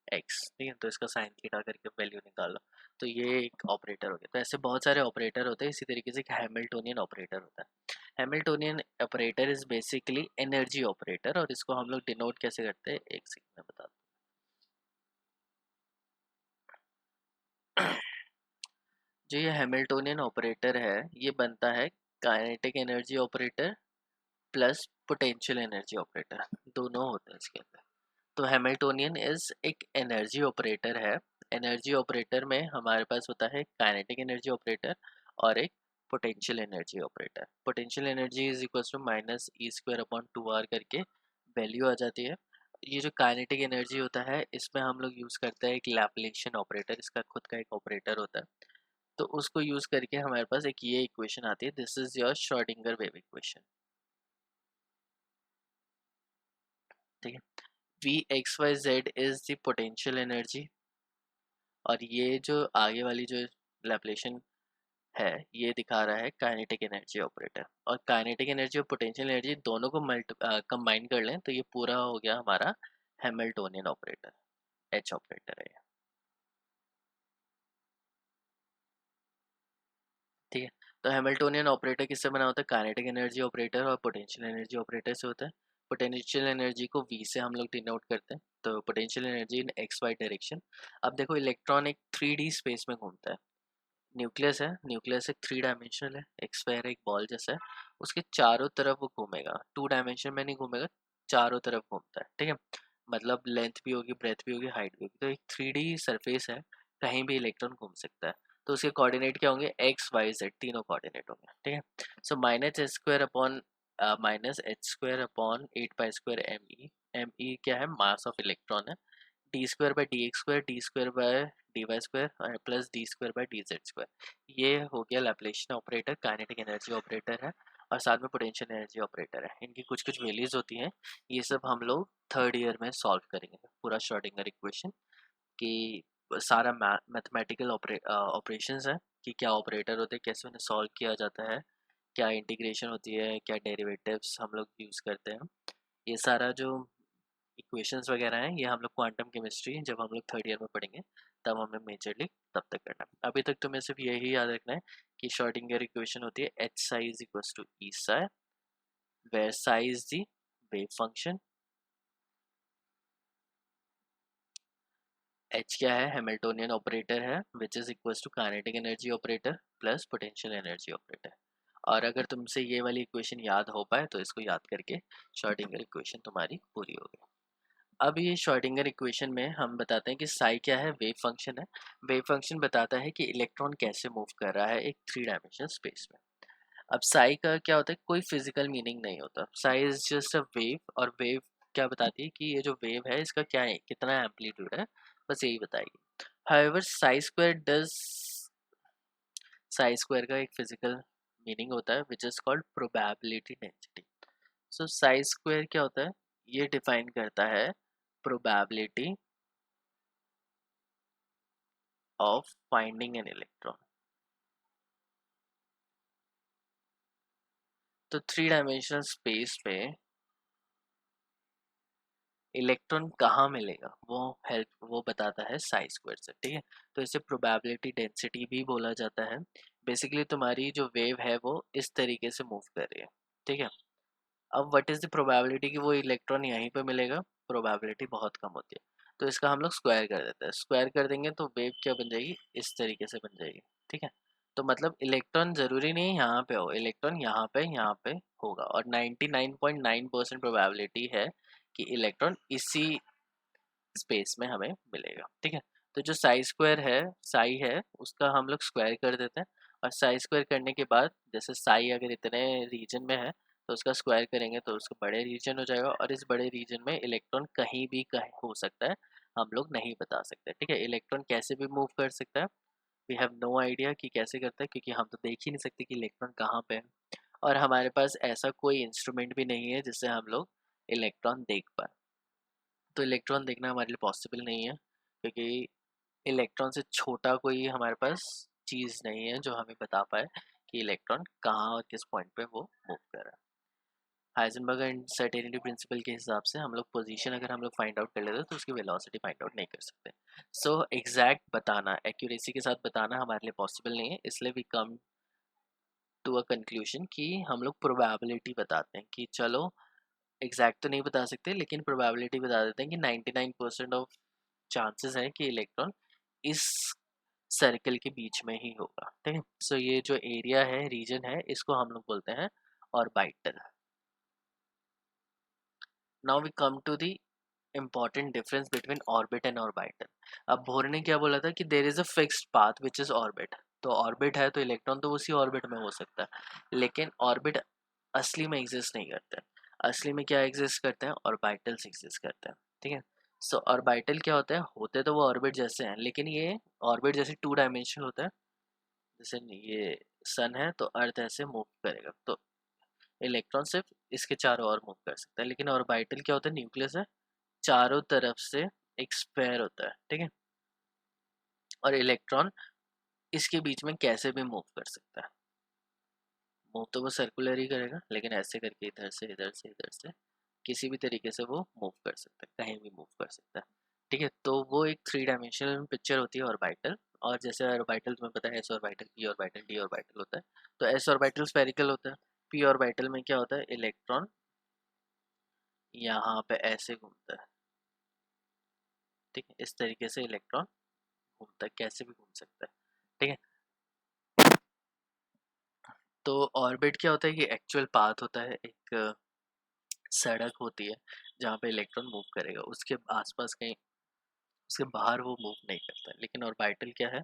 एक्स, ठीक है, तो इसका साइन थीटा करके वैल्यू निकालो, तो ये एक ऑपरेटर हो गया। तो ऐसे बहुत सारे ऑपरेटर होते हैं। इसी तरीके से एक हैमिल्टोनियन ऑपरेटर होता है। Hamiltonian operator is basically energy operator, और इसको हम लोग डिनोट कैसे करते हैं, एक सेकंड में बता दूं। जो ये हैमिल्टोनियन ऑपरेटर है, ये बनता है kinetic energy operator plus potential energy operator, दोनों होते हैं इसके अंदर। तो हैमिल्टोनियन इज एक एनर्जी ऑपरेटर है। एनर्जी ऑपरेटर में हमारे पास होता है काइनेटिक एनर्जी ऑपरेटर और एक potential energy operator. Potential energy is equal to minus e square upon 2r करके वैल्यू आ जाती है। ये जो काइनेटिक एनर्जी होता है, इसमें हम लोग यूज़ करते हैं एक लैप्लेशियन ऑपरेटर, इसका खुद का एक ऑपरेटर होता है। तो उसको यूज़ करके हमारे पास एक ये इक्वेशन आती है, this is your Schrodinger wave equation, ठीक है। V x y z is the potential energy, और ये जो आगे वाली जो लैप्लेशन है, ये दिखा रहा है काइनेटिक एनर्जी ऑपरेटर। और काइनेटिक एनर्जी और पोटेंशियल एनर्जी दोनों को कंबाइन कर लें, तो ये पूरा हो गया हमारा हैमिल्टोनियन ऑपरेटर, एच ऑपरेटर है ये, ठीक है। तो हैमिल्टोनियन ऑपरेटर किससे बना होता है, काइनेटिक एनर्जी ऑपरेटर और पोटेंशियल एनर्जी ऑपरेटर से होता है। पोटेंशियल एनर्जी को वी से हम लोग डिनोट करते हैं, तो potential energy in x y direction. अब देखो, इलेक्ट्रॉन एक 3D स्पेस में घूमता है। न्यूक्लियस है, न्यूक्लियस एक 3 डायमेंशनल है, एक स्फेयर है, एक बॉल जैसा है। उसके चारों तरफ वो घूमेगा, 2 डायमेंशन में नहीं घूमेगा, चारों तरफ घूमता है, ठीक है। मतलब लेंथ भी होगी, ब्रेथ भी होगी, हाइट भी होगी। तो एक 3D सरफेस है, कहीं भी इलेक्ट्रॉन घूम सकता है। तो उसके कोऑर्डिनेट क्या होंगे, एक्स वाई जेड, तीनों कोऑर्डिनेट होंगे, ठीक है। So minus h square upon minus h square upon 8 pi square m e. M e क्या है, मास ऑफ इलेक्ट्रॉन है। D square by d x square, d square by d y square plus d square by d z square. ये हो गया Laplacian operator, kinetic energy operator है, और साथ में पोटेंशियल एनर्जी ऑपरेटर है। इनकी कुछ कुछ वैल्यूज होती हैं, ये सब हम लोग थर्ड ईयर में सॉल्व करेंगे पूरा श्रोडिंगर इक्वेशन, कि सारा मैथमेटिकल ऑपरेशंस है कि क्या ऑपरेटर होते हैं, कैसे उन्हें सॉल्व किया जाता है, क्या इंटीग्रेशन होती है, क्या डेरिवेटिव्स हम लोग यूज़ करते हैं। ये सारा जो इक्वेशंस वगैरह हैं ये हम लोग क्वांटम केमिस्ट्री जब हम लोग थर्ड ईयर में पढ़ेंगे तब हमें मेजरली तब तक करना है। अभी तक तुम्हें सिर्फ यही याद रखना है कि श्रोडिंगर इक्वेशन होती है H psi is equal to E psi, where psi is the wave function, H क्या है, हैमिल्टोनियन ऑपरेटर है which is equal to kinetic energy operator plus potential energy operator. और अगर तुमसे ये वाली इक्वेशन याद हो पाए तो इसको याद करके श्रोडिंगर इक्वेशन तुम्हारी पूरी हो गई। अब ये श्रोडिंगर इक्वेशन में हम बताते हैं कि साई क्या है, वेव फंक्शन है। वेव फंक्शन बताता है कि इलेक्ट्रॉन कैसे मूव कर रहा है एक थ्री डायमेंशनल स्पेस में। अब साई का क्या होता है, कोई फिजिकल मीनिंग नहीं होता, Sai is just a wave. और वेव क्या बताती है कि ये जो वेव है इसका क्या है, कितना एम्पलीट्यूड है, बस यही बताएगी। हाउएवर साई स्क्वायर का एक फिजिकल मीनिंग होता है which is called probability density. So Sai square क्या होता है, ये डिफाइन करता है probability of finding an electron। तो थ्री डायमेंशनल स्पेस में इलेक्ट्रॉन कहाँ मिलेगा वो बताता है साई स्क्वायर से, ठीक है। तो इसे प्रोबेबिलिटी डेंसिटी भी बोला जाता है। बेसिकली तुम्हारी जो वेव है वो इस तरीके से मूव कर रही है, ठीक है। अब व्हाट इज द प्रोबेबिलिटी कि वो इलेक्ट्रॉन यहीं पे मिलेगा, प्रोबेबिलिटी बहुत कम होती है। तो इसका हम लोग स्क्वायर कर देते हैं, स्क्वायर कर देंगे तो वेव क्या बन जाएगी, इस तरीके से बन जाएगी, ठीक है। तो मतलब इलेक्ट्रॉन जरूरी नहीं यहाँ पे हो, इलेक्ट्रॉन यहाँ पे होगा। और 99.9% प्रोबेबिलिटी है कि इलेक्ट्रॉन इसी स्पेस में हमें मिलेगा, ठीक है। तो जो साई स्क्वायर है, साई है, उसका हम लोग स्क्वायर कर देते हैं। और साई स्क्वायर करने के बाद जैसे साई अगर इतने रीजन में है तो उसका स्क्वायर करेंगे तो उसका बड़े रीजन हो जाएगा। और इस बड़े रीजन में इलेक्ट्रॉन कहीं भी कहीं हो सकता है, हम लोग नहीं बता सकते, ठीक है। इलेक्ट्रॉन कैसे भी मूव कर सकता है, वी हैव नो आइडिया कि कैसे करता है, क्योंकि हम तो देख ही नहीं सकते कि इलेक्ट्रॉन कहाँ पे है। और हमारे पास ऐसा कोई इंस्ट्रूमेंट भी नहीं है जिससे हम लोग इलेक्ट्रॉन देख पाए। तो इलेक्ट्रॉन देखना हमारे लिए पॉसिबल नहीं है, क्योंकि इलेक्ट्रॉन से छोटा कोई हमारे पास चीज़ नहीं है जो हमें बता पाए कि इलेक्ट्रॉन कहाँ और किस पॉइंट पे वो मूव कर रहा है। हाइजेनबर्ग अनसर्टेनिटी प्रिंसिपल के हिसाब से हम लोग पोजीशन अगर हम लोग फाइंड आउट कर लेते हैं तो उसकी वेलोसिटी फाइंड आउट नहीं कर सकते। सो एग्जैक्ट बताना, एक्यूरेसी के साथ बताना हमारे लिए पॉसिबल नहीं है, इसलिए we come to a conclusion कि हम लोग प्रोबेबिलिटी बताते हैं कि चलो एग्जैक्ट तो नहीं बता सकते लेकिन प्रोबेबिलिटी बता देते हैं कि 99% ऑफ चांसेस है कि इलेक्ट्रॉन इस सर्कल के बीच में ही होगा, ठीक है। सो ये जो एरिया है, रीजन है, इसको हम लोग बोलते हैं orbital. Now we come to the important difference between orbit and orbital. अब बोर ने क्या बोला था कि there is a fixed path which is orbit. तो ऑर्बिट है तो इलेक्ट्रॉन तो उसी ऑर्बिट में हो सकता है, लेकिन ऑर्बिट असली में एग्जिस्ट नहीं करते। असली में क्या एग्जिस्ट करते हैं, ऑर्बिटल्स एग्जिस्ट करते हैं, ठीक है। सो ऑर्बिटल क्या होता है, होते तो वो ऑर्बिट जैसे हैं लेकिन ये ऑर्बिट जैसे टू डायमेंशनल होता है। जैसे ये सन है तो अर्थ ऐसे मूव करेगा, तो इलेक्ट्रॉन सिर्फ इसके चारों ओर मूव कर सकता है। लेकिन ऑर्बिटल क्या होता है, न्यूक्लियस है, चारों तरफ से एक स्फेयर होता है, ठीक है। और इलेक्ट्रॉन इसके बीच में कैसे भी मूव कर सकता है। मूव तो वो सर्कुलर ही करेगा लेकिन ऐसे करके इधर से इधर से इधर से किसी भी तरीके से वो मूव कर सकता है, कहीं भी मूव कर सकता है, ठीक है। तो वो एक थ्री डायमेंशनल पिक्चर होती है ऑर्बिटल। और जैसे ऑर्बिटल तुम्हें पता है, S orbital, P orbital, D orbital होता है। तो एस ऑर्बिटल स्फेरिकल होता है, पी ऑर्बिटल में क्या होता है, इलेक्ट्रॉन यहाँ पे ऐसे घूमता है, ठीक है। इस तरीके से इलेक्ट्रॉन घूमता है, कैसे भी घूम सकता है, ठीक है। तो ऑर्बिट क्या होता है, ये एक्चुअल पाथ होता है, एक सड़क होती है जहाँ पे इलेक्ट्रॉन मूव करेगा, उसके आसपास कहीं, उसके बाहर वो मूव नहीं करता। लेकिन ऑर्बिटल क्या है,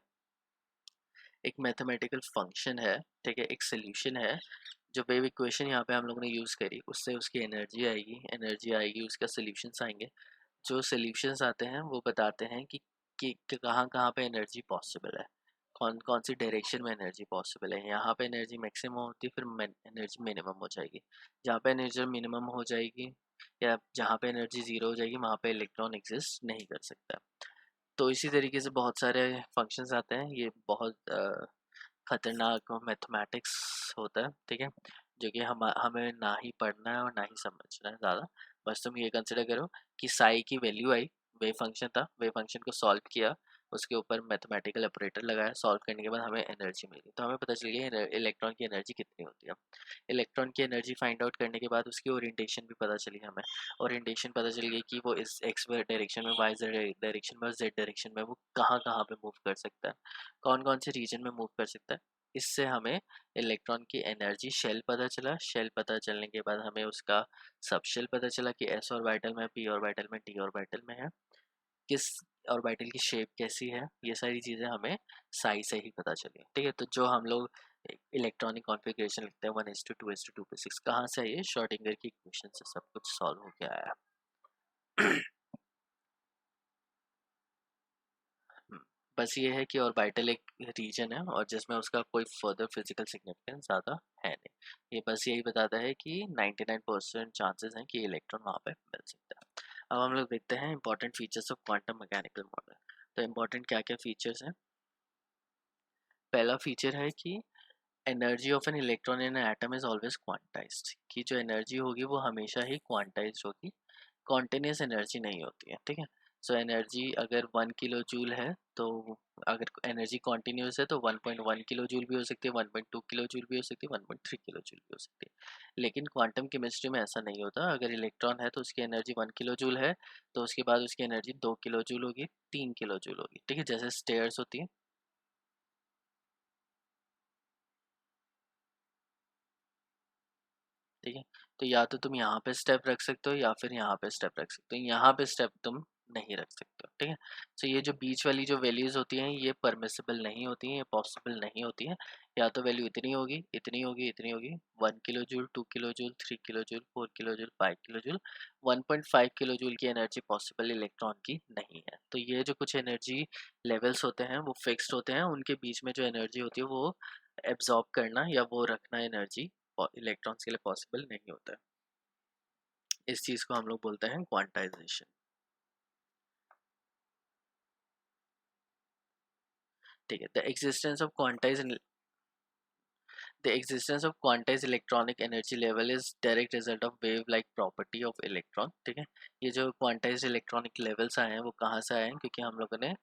एक मैथमेटिकल फंक्शन है, ठीक है, एक सोल्यूशन है। जो वेव इक्वेशन यहाँ पे हम लोगों ने यूज़ करी उससे उसकी एनर्जी आएगी, उसका सोल्यूशंस आएंगे। जो सोल्यूशंस आते हैं वो बताते हैं कि कहाँ कहाँ पे एनर्जी पॉसिबल है, कौन कौन सी डायरेक्शन में एनर्जी पॉसिबल है। यहाँ पे एनर्जी मैक्सिमम होती है, फिर एनर्जी मिनिमम हो जाएगी। जहाँ पे एनर्जी मिनिमम हो जाएगी या जहाँ पे एनर्जी ज़ीरो हो जाएगी वहाँ पे इलेक्ट्रॉन एग्जिस्ट नहीं कर सकता। तो इसी तरीके से बहुत सारे फंक्शंस आते हैं, ये बहुत खतरनाक मैथमेटिक्स होता है, ठीक है, जो कि हमें ना ही पढ़ना है और ना ही समझना है ज़्यादा। बस तुम ये कंसिडर करो कि साई की वैल्यू आई, वेव फंक्शन था, वेव फंक्शन को सॉल्व किया, उसके ऊपर मैथमेटिकल ऑपरेटर लगाया, सॉल्व करने के बाद हमें एनर्जी मिली, तो हमें पता चल गया इलेक्ट्रॉन की एनर्जी कितनी होती है। इलेक्ट्रॉन की एनर्जी फाइंड आउट करने के बाद उसकी ओरिएंटेशन भी पता चली हमें, ओरिएंटेशन पता चल गई कि वो इस एक्स डायरेक्शन में, वाई डायरेक्शन में और जेड डायरेक्शन में वो कहाँ कहाँ पे मूव कर सकता है, कौन कौन से रीजन में मूव कर सकता है। इससे हमें इलेक्ट्रॉन की एनर्जी शेल पता चला, शेल पता चलने के बाद हमें उसका सब शेल पता चला कि एस ऑर्बिटल में, पी ऑर्बिटल में, डी ऑर्बिटल में है, किस ऑर्बिटल की शेप कैसी है, ये सारी चीज़ें हमें साई से ही पता चली, ठीक है। तो जो हम लोग इलेक्ट्रॉनिक कॉन्फ़िगरेशन लिखते हैं 1:2:2:6 कहाँ से है, ये श्रोडिंगर की इक्वेशन से सब कुछ सॉल्व हो के आया। हम्म, बस ये है कि ऑर्बिटल एक रीजन है और जिसमें उसका कोई फर्दर फिजिकल सिग्निफिकेंस ज़्यादा है नहीं, ये बस यही बताता है कि 99% चांसेस हैं कि इलेक्ट्रॉन वहाँ पे मिल सकता है। अब हम लोग देखते हैं important features of quantum mechanical model. तो इंपॉर्टेंट क्या क्या फीचर्स हैं। पहला फीचर है कि energy of an electron in atom is always quantized, कि जो एनर्जी होगी वो हमेशा ही क्वांटाइज्ड होगी, कॉन्टिन्यूस एनर्जी नहीं होती है, ठीक है। सो एनर्जी अगर 1 किलो जूल है, तो अगर एनर्जी कॉन्टिन्यूस है तो 1.1 किलो जूल भी हो सकती है, 1.2 किलो जूल भी हो सकती है, 1.3 किलो जूल भी हो सकती है। लेकिन क्वांटम केमिस्ट्री में ऐसा नहीं होता, अगर इलेक्ट्रॉन है तो उसकी एनर्जी 1 किलो जूल है, तो उसके बाद उसकी एनर्जी 2 किलो जूल होगी, 3 किलो जूल होगी, ठीक है, जैसे स्टेयर्स होती है, ठीक है। तो या तो तुम यहाँ पे स्टेप रख सकते हो या फिर यहाँ पे स्टेप रख सकते हो, यहाँ पे स्टेप तुम नहीं रख सकते हो, ठीक है। तो ये जो बीच वाली जो वैल्यूज होती हैं ये परमिसिबल नहीं होती हैं, ये पॉसिबल नहीं होती हैं। या तो वैल्यू इतनी होगी, इतनी होगी, इतनी होगी, 1 kilo joule, 2 kilo joule, 3 kilo joule, 4 kilo joule, 5 kilo joule, 1.5 kilo joule की एनर्जी पॉसिबल इलेक्ट्रॉन की नहीं है। तो ये जो कुछ एनर्जी लेवल्स होते हैं वो फिक्स्ड होते हैं, उनके बीच में जो एनर्जी होती है वो एब्जॉर्ब करना या वो रखना एनर्जी इलेक्ट्रॉन्स के लिए पॉसिबल नहीं होता है। इस चीज़ को हम लोग बोलते हैं क्वांटाइजेशन, ठीक है। The existence of quantized electronic energy level is direct result of wave like property of electron, ठीक है। ये जो quantized electronic levels आए हैं वो कहाँ से आए हैं, क्योंकि हम लोगों ने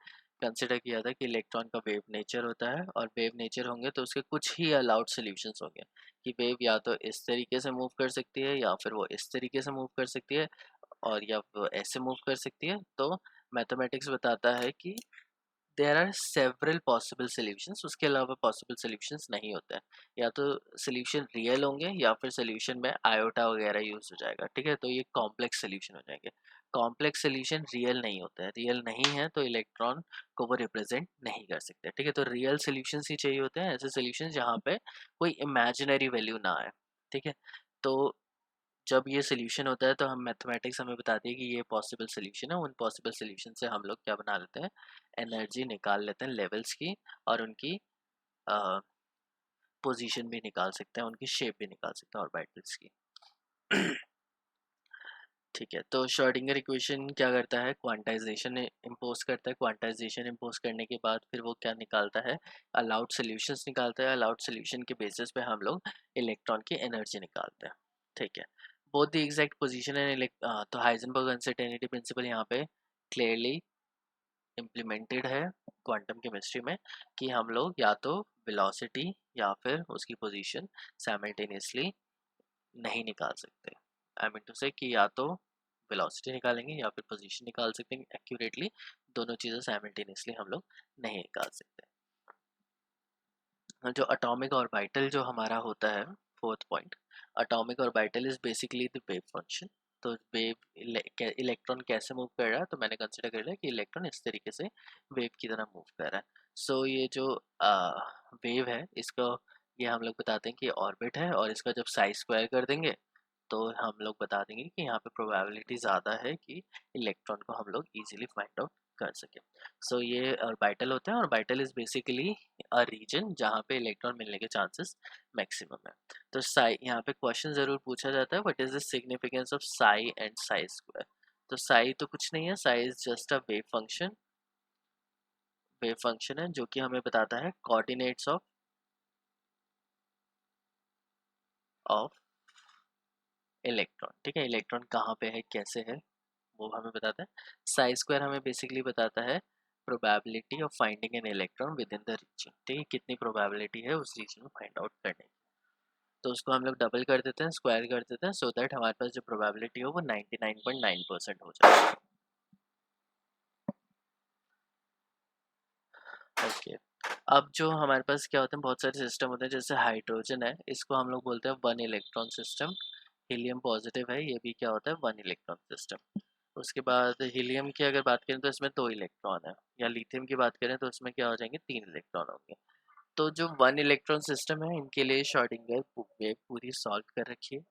कंसिडर किया था कि इलेक्ट्रॉन का वेव नेचर होता है और वेव नेचर होंगे तो उसके कुछ ही अलाउड सॉल्यूशंस होंगे, कि वेव या तो इस तरीके से मूव कर सकती है या फिर वो इस तरीके से मूव कर सकती है और या वो ऐसे मूव कर सकती है। तो मैथमेटिक्स बताता है कि there are several possible solutions, उसके अलावा पॉसिबल सॉल्यूशंस नहीं होते हैं। या तो सॉल्यूशन रियल होंगे या फिर सॉल्यूशन में आयोटा वगैरह यूज हो जाएगा, ठीक है, तो ये कॉम्प्लेक्स सॉल्यूशन हो जाएंगे। कॉम्प्लेक्स सॉल्यूशन रियल नहीं होता है, रियल नहीं है तो इलेक्ट्रॉन को वो रिप्रेजेंट नहीं कर सकते, ठीक है। तो रियल सॉल्यूशंस ही चाहिए होते हैं, ऐसे सॉल्यूशंस जहाँ पे कोई इमेजिनरी वैल्यू ना आए, ठीक है। तो जब ये सोल्यूशन होता है तो हम मैथमेटिक्स हमें बताती है कि ये पॉसिबल सोल्यूशन है, उन पॉसिबल सोल्यूशन से हम लोग क्या बना लेते हैं, एनर्जी निकाल लेते हैं लेवल्स की, और उनकी पोजीशन भी निकाल सकते हैं, उनकी शेप भी निकाल सकते हैं ऑर्बिटल्स की। ठीक है, तो श्रोडिंगर इक्वेशन क्या करता है, क्वांटाइजेशन इम्पोज करता है, क्वांटाइजेशन इम्पोज करने के बाद फिर वो क्या निकालता है, अलाउड सॉल्यूशंस निकालता है, अलाउड सॉल्यूशन के बेसिस पे हम लोग इलेक्ट्रॉन की एनर्जी निकालते हैं, ठीक है। Both the exact position and तो हाइजेनबर्ग अनसर्टेनिटी प्रिंसिपल यहाँ पे क्लियरली इम्प्लीमेंटेड है क्वांटम केमिस्ट्री में, कि हम लोग या तो वेलोसिटी या फिर उसकी पोजीशन साइमल्टेनियसली नहीं निकाल सकते। आई मीन टू से कि या तो वेलोसिटी निकालेंगे या फिर पोजीशन निकाल सकते हैं एक्यूरेटली, दोनों चीज़ें साइमल्टेनियसली हम लोग नहीं निकाल सकते। जो एटॉमिक ऑर्बिटल जो हमारा होता है, fourth point, atomic orbital is basically the wave function. तो वेव इलेक्ट्रॉन कैसे मूव कर रहा है, तो मैंने कंसिडर कर लिया कि इलेक्ट्रॉन इस तरीके से वेव की तरह मूव कर रहा है। सो ये जो वेव है इसको, ये हम लोग बताते हैं कि ऑर्बिट है, और इसका जब साइज स्क्वायर कर देंगे तो हम लोग बता देंगे कि यहाँ पे प्रोबेबिलिटी ज़्यादा है कि इलेक्ट्रॉन को हम लोग इजीली फाइंड आउट कर सकें। सो ये ऑर्बिटल होते हैं, orbital is basically a region जहाँ पे इलेक्ट्रॉन मिलने के चांसेस मैक्सिमम है। तो साई, यहाँ पे क्वेश्चन ज़रूर पूछा जाता है, what is the significance of Sai and Sai square. तो साई तो कुछ नहीं है, Sai is just a wave function, wave function है जो कि हमें बताता है कोऑर्डिनेट्स ऑफ इलेक्ट्रॉन। ठीक है, इलेक्ट्रॉन कहाँ पे है, कैसे है, वो हमें बताता है। साई स्क्वायर हमें बेसिकली बताता है probability of finding an electron within the region. ठीक है, कितनी प्रोबेबिलिटी है उस रीजन में फाइंड आउट करने की। तो उसको हम लोग डबल कर देते हैं, स्क्वायर कर देते हैं, सो दैट हमारे पास जो प्रोबेबिलिटी हो वो 99.9% हो जाए। ओके, अब जो हमारे पास क्या होते हैं, बहुत सारे सिस्टम होते हैं, जैसे हाइड्रोजन है, इसको हम लोग बोलते हैं one electron system. Helium positive है, ये भी क्या होता है, वन इलेक्ट्रॉन सिस्टम। उसके बाद हीलियम की अगर बात करें तो इसमें 2 इलेक्ट्रॉन है, या लिथियम की बात करें तो इसमें क्या हो जाएंगे, 3 इलेक्ट्रॉन होंगे। तो जो वन इलेक्ट्रॉन सिस्टम है, इनके लिए श्रोडिंगर वेव पूरी सॉल्व कर रखी है,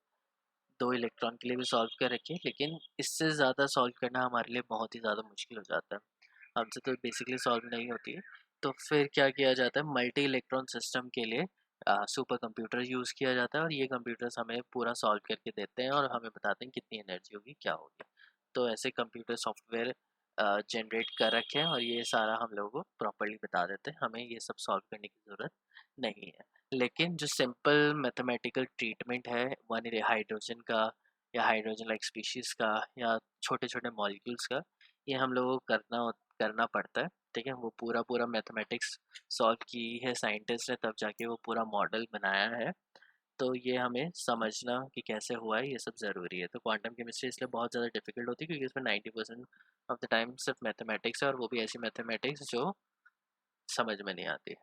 2 इलेक्ट्रॉन के लिए भी सॉल्व कर रखी है, लेकिन इससे ज़्यादा सॉल्व करना हमारे लिए बहुत ही ज़्यादा मुश्किल हो जाता है, हमसे तो बेसिकली सॉल्व नहीं होती है। तो फिर क्या किया जाता है, मल्टी इलेक्ट्रॉन सिस्टम के लिए सुपर कंप्यूटर यूज़ किया जाता है, और ये कंप्यूटर्स हमें पूरा सॉल्व करके देते हैं और हमें बताते हैं कितनी एनर्जी होगी, क्या होगी। तो ऐसे कंप्यूटर सॉफ्टवेयर जनरेट कर रखे हैं, और ये सारा हम लोगों को प्रॉपरली बता देते हैं, हमें ये सब सॉल्व करने की ज़रूरत नहीं है। लेकिन जो सिंपल मैथमेटिकल ट्रीटमेंट है वन हाइड्रोजन का, या हाइड्रोजन लाइक स्पीशीज़ का, या छोटे छोटे मॉलिक्यूल्स का, ये हम लोगों को करना पड़ता है। ठीक है, वो पूरा पूरा मैथमेटिक्स सॉल्व की है साइंटिस्ट ने, तब जाके वो पूरा मॉडल बनाया है। तो ये हमें समझना कि कैसे हुआ है, ये सब ज़रूरी है। तो क्वांटम केमिस्ट्री इसलिए बहुत ज़्यादा डिफिकल्ट होती है, क्योंकि इसमें 90% ऑफ द टाइम सिर्फ मैथमेटिक्स है, और वो भी ऐसी मैथमेटिक्स जो समझ में नहीं आती।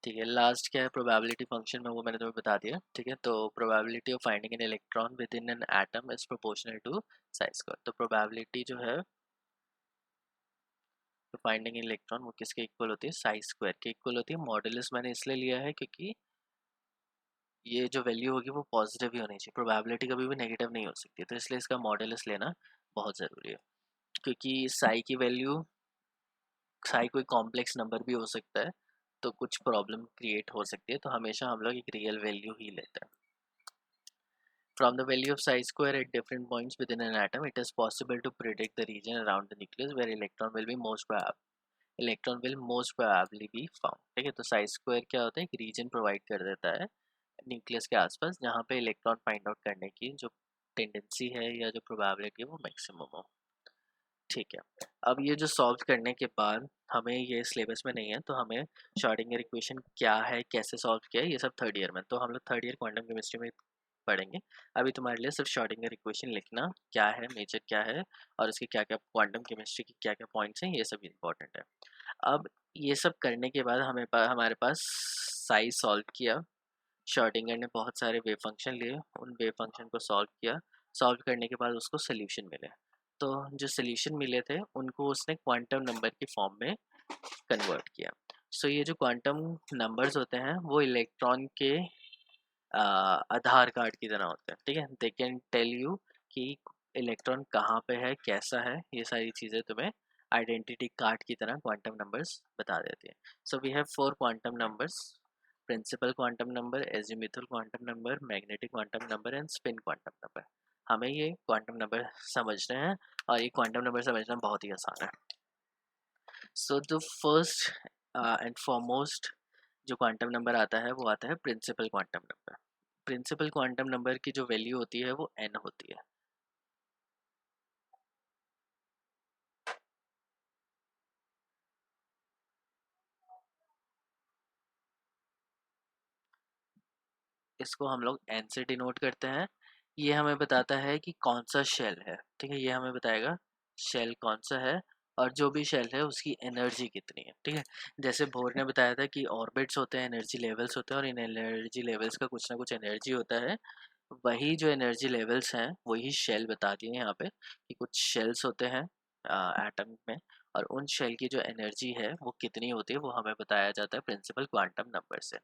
ठीक है, लास्ट क्या है, प्रोबेबिलिटी फंक्शन में, वो मैंने तुम्हें बता दिया। ठीक है, तो probability of finding an electron within an atom is proportional to psi square. तो प्रोबेबिलिटी जो है तो फाइंडिंग इलेक्ट्रॉन वो किसके इक्वल होती है, साइज स्क्वायर के इक्वल होती है। मॉडुलस मैंने इसलिए लिया है क्योंकि ये जो वैल्यू होगी वो पॉजिटिव ही होनी चाहिए, प्रोबेबिलिटी कभी भी नेगेटिव नहीं हो सकती, तो इसलिए इसका मॉडुलस लेना बहुत ज़रूरी है। क्योंकि साई की वैल्यू, साई कोई कॉम्प्लेक्स नंबर भी हो सकता है, तो कुछ प्रॉब्लम क्रिएट हो सकती है, तो हमेशा हम लोग एक रियल वैल्यू ही लेते हैं। From the value of psi square at different points within an atom, it is possible to predict the region around the nucleus where electron will most probably be found। ठीक है, तो psi square क्या होता है, एक reason provide कर देता है न्यूक्लियस के आसपास, जहाँ पे इलेक्ट्रॉन फाइंड आउट करने की जो टेंडेंसी है या जो प्रोबेबिलिटी है वो मैक्सिमम हो। ठीक है, अब ये जो सॉल्व करने के बाद, हमें ये सिलेबस में नहीं है, तो हमें श्रोडिंगर इक्वेशन क्या है, कैसे सॉल्व किया है, ये सब थर्ड ईयर में, तो हम लोग थर्ड ईयर क्वांटम केमिस्ट्री में पढ़ेंगे। अभी तुम्हारे लिए सिर्फ श्रोडिंगर इक्वेशन लिखना क्या है, नेचर क्या है, और इसके क्या क्या क्वांटम केमिस्ट्री की क्या क्या पॉइंट्स हैं, ये सब इंपॉर्टेंट है। अब ये सब करने के बाद हमारे पास साइज सॉल्व किया, श्रोडिंगर ने बहुत सारे वेव फंक्शन लिए, उन वेव फंक्शन को सॉल्व किया, सॉल्व करने के बाद उसको सोल्यूशन मिले। तो जो सोल्यूशन मिले थे उनको उसने क्वांटम नंबर की फॉर्म में कन्वर्ट किया। सो ये जो क्वांटम नंबर्स होते हैं वो इलेक्ट्रॉन के आधार कार्ड की तरह होते हैं। ठीक है, दे कैन टेल यू कि इलेक्ट्रॉन कहाँ पे है, कैसा है, ये सारी चीज़ें तुम्हें आइडेंटिटी कार्ड की तरह क्वांटम नंबर्स बता देती है। So we have 4 quantum numbers, principal quantum number, azimuthal quantum number, magnetic quantum number and spin quantum number. हमें ये क्वांटम नंबर समझने हैं, और ये क्वांटम नंबर समझना बहुत ही आसान है। So the first and foremost जो क्वांटम नंबर आता है वो आता है principal quantum number. Principal quantum number की जो वैल्यू होती है वो n होती है। इसको हम लोग n से डिनोट करते हैं। ये हमें बताता है कि कौन सा शेल है। ठीक है, ये हमें बताएगा शेल कौन सा है, और जो भी शेल है उसकी एनर्जी कितनी है। ठीक है, जैसे भोर ने बताया था कि ऑर्बिट्स होते हैं, एनर्जी लेवल्स होते हैं, और इन एनर्जी लेवल्स का कुछ ना कुछ एनर्जी होता है। वही जो एनर्जी लेवल्स हैं वही शेल बता दिए यहाँ पे, कि कुछ शेल्स होते हैं एटम में, और उन शेल की जो एनर्जी है वो कितनी होती है वो हमें बताया जाता है प्रिंसिपल क्वांटम नंबर से।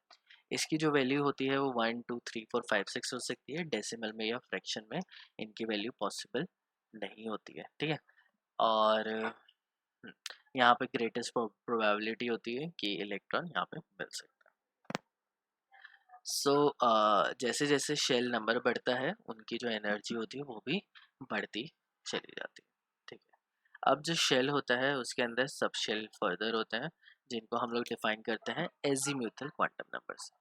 इसकी जो वैल्यू होती है वो 1 2 3 4 5 6 हो सकती है, डेसिमल में या फ्रैक्शन में इनकी वैल्यू पॉसिबल नहीं होती है। ठीक है, और यहाँ पे ग्रेटेस्ट प्रोबेबिलिटी होती है कि इलेक्ट्रॉन यहाँ पे मिल सकता है। सो जैसे जैसे शेल नंबर बढ़ता है उनकी जो एनर्जी होती है वो भी बढ़ती चली जाती है। अब जो शेल होता है उसके अंदर सब शेल फर्दर होते हैं, जिनको हम लोग डिफाइन करते हैं एजीम्यूथल क्वांटम नंबर से।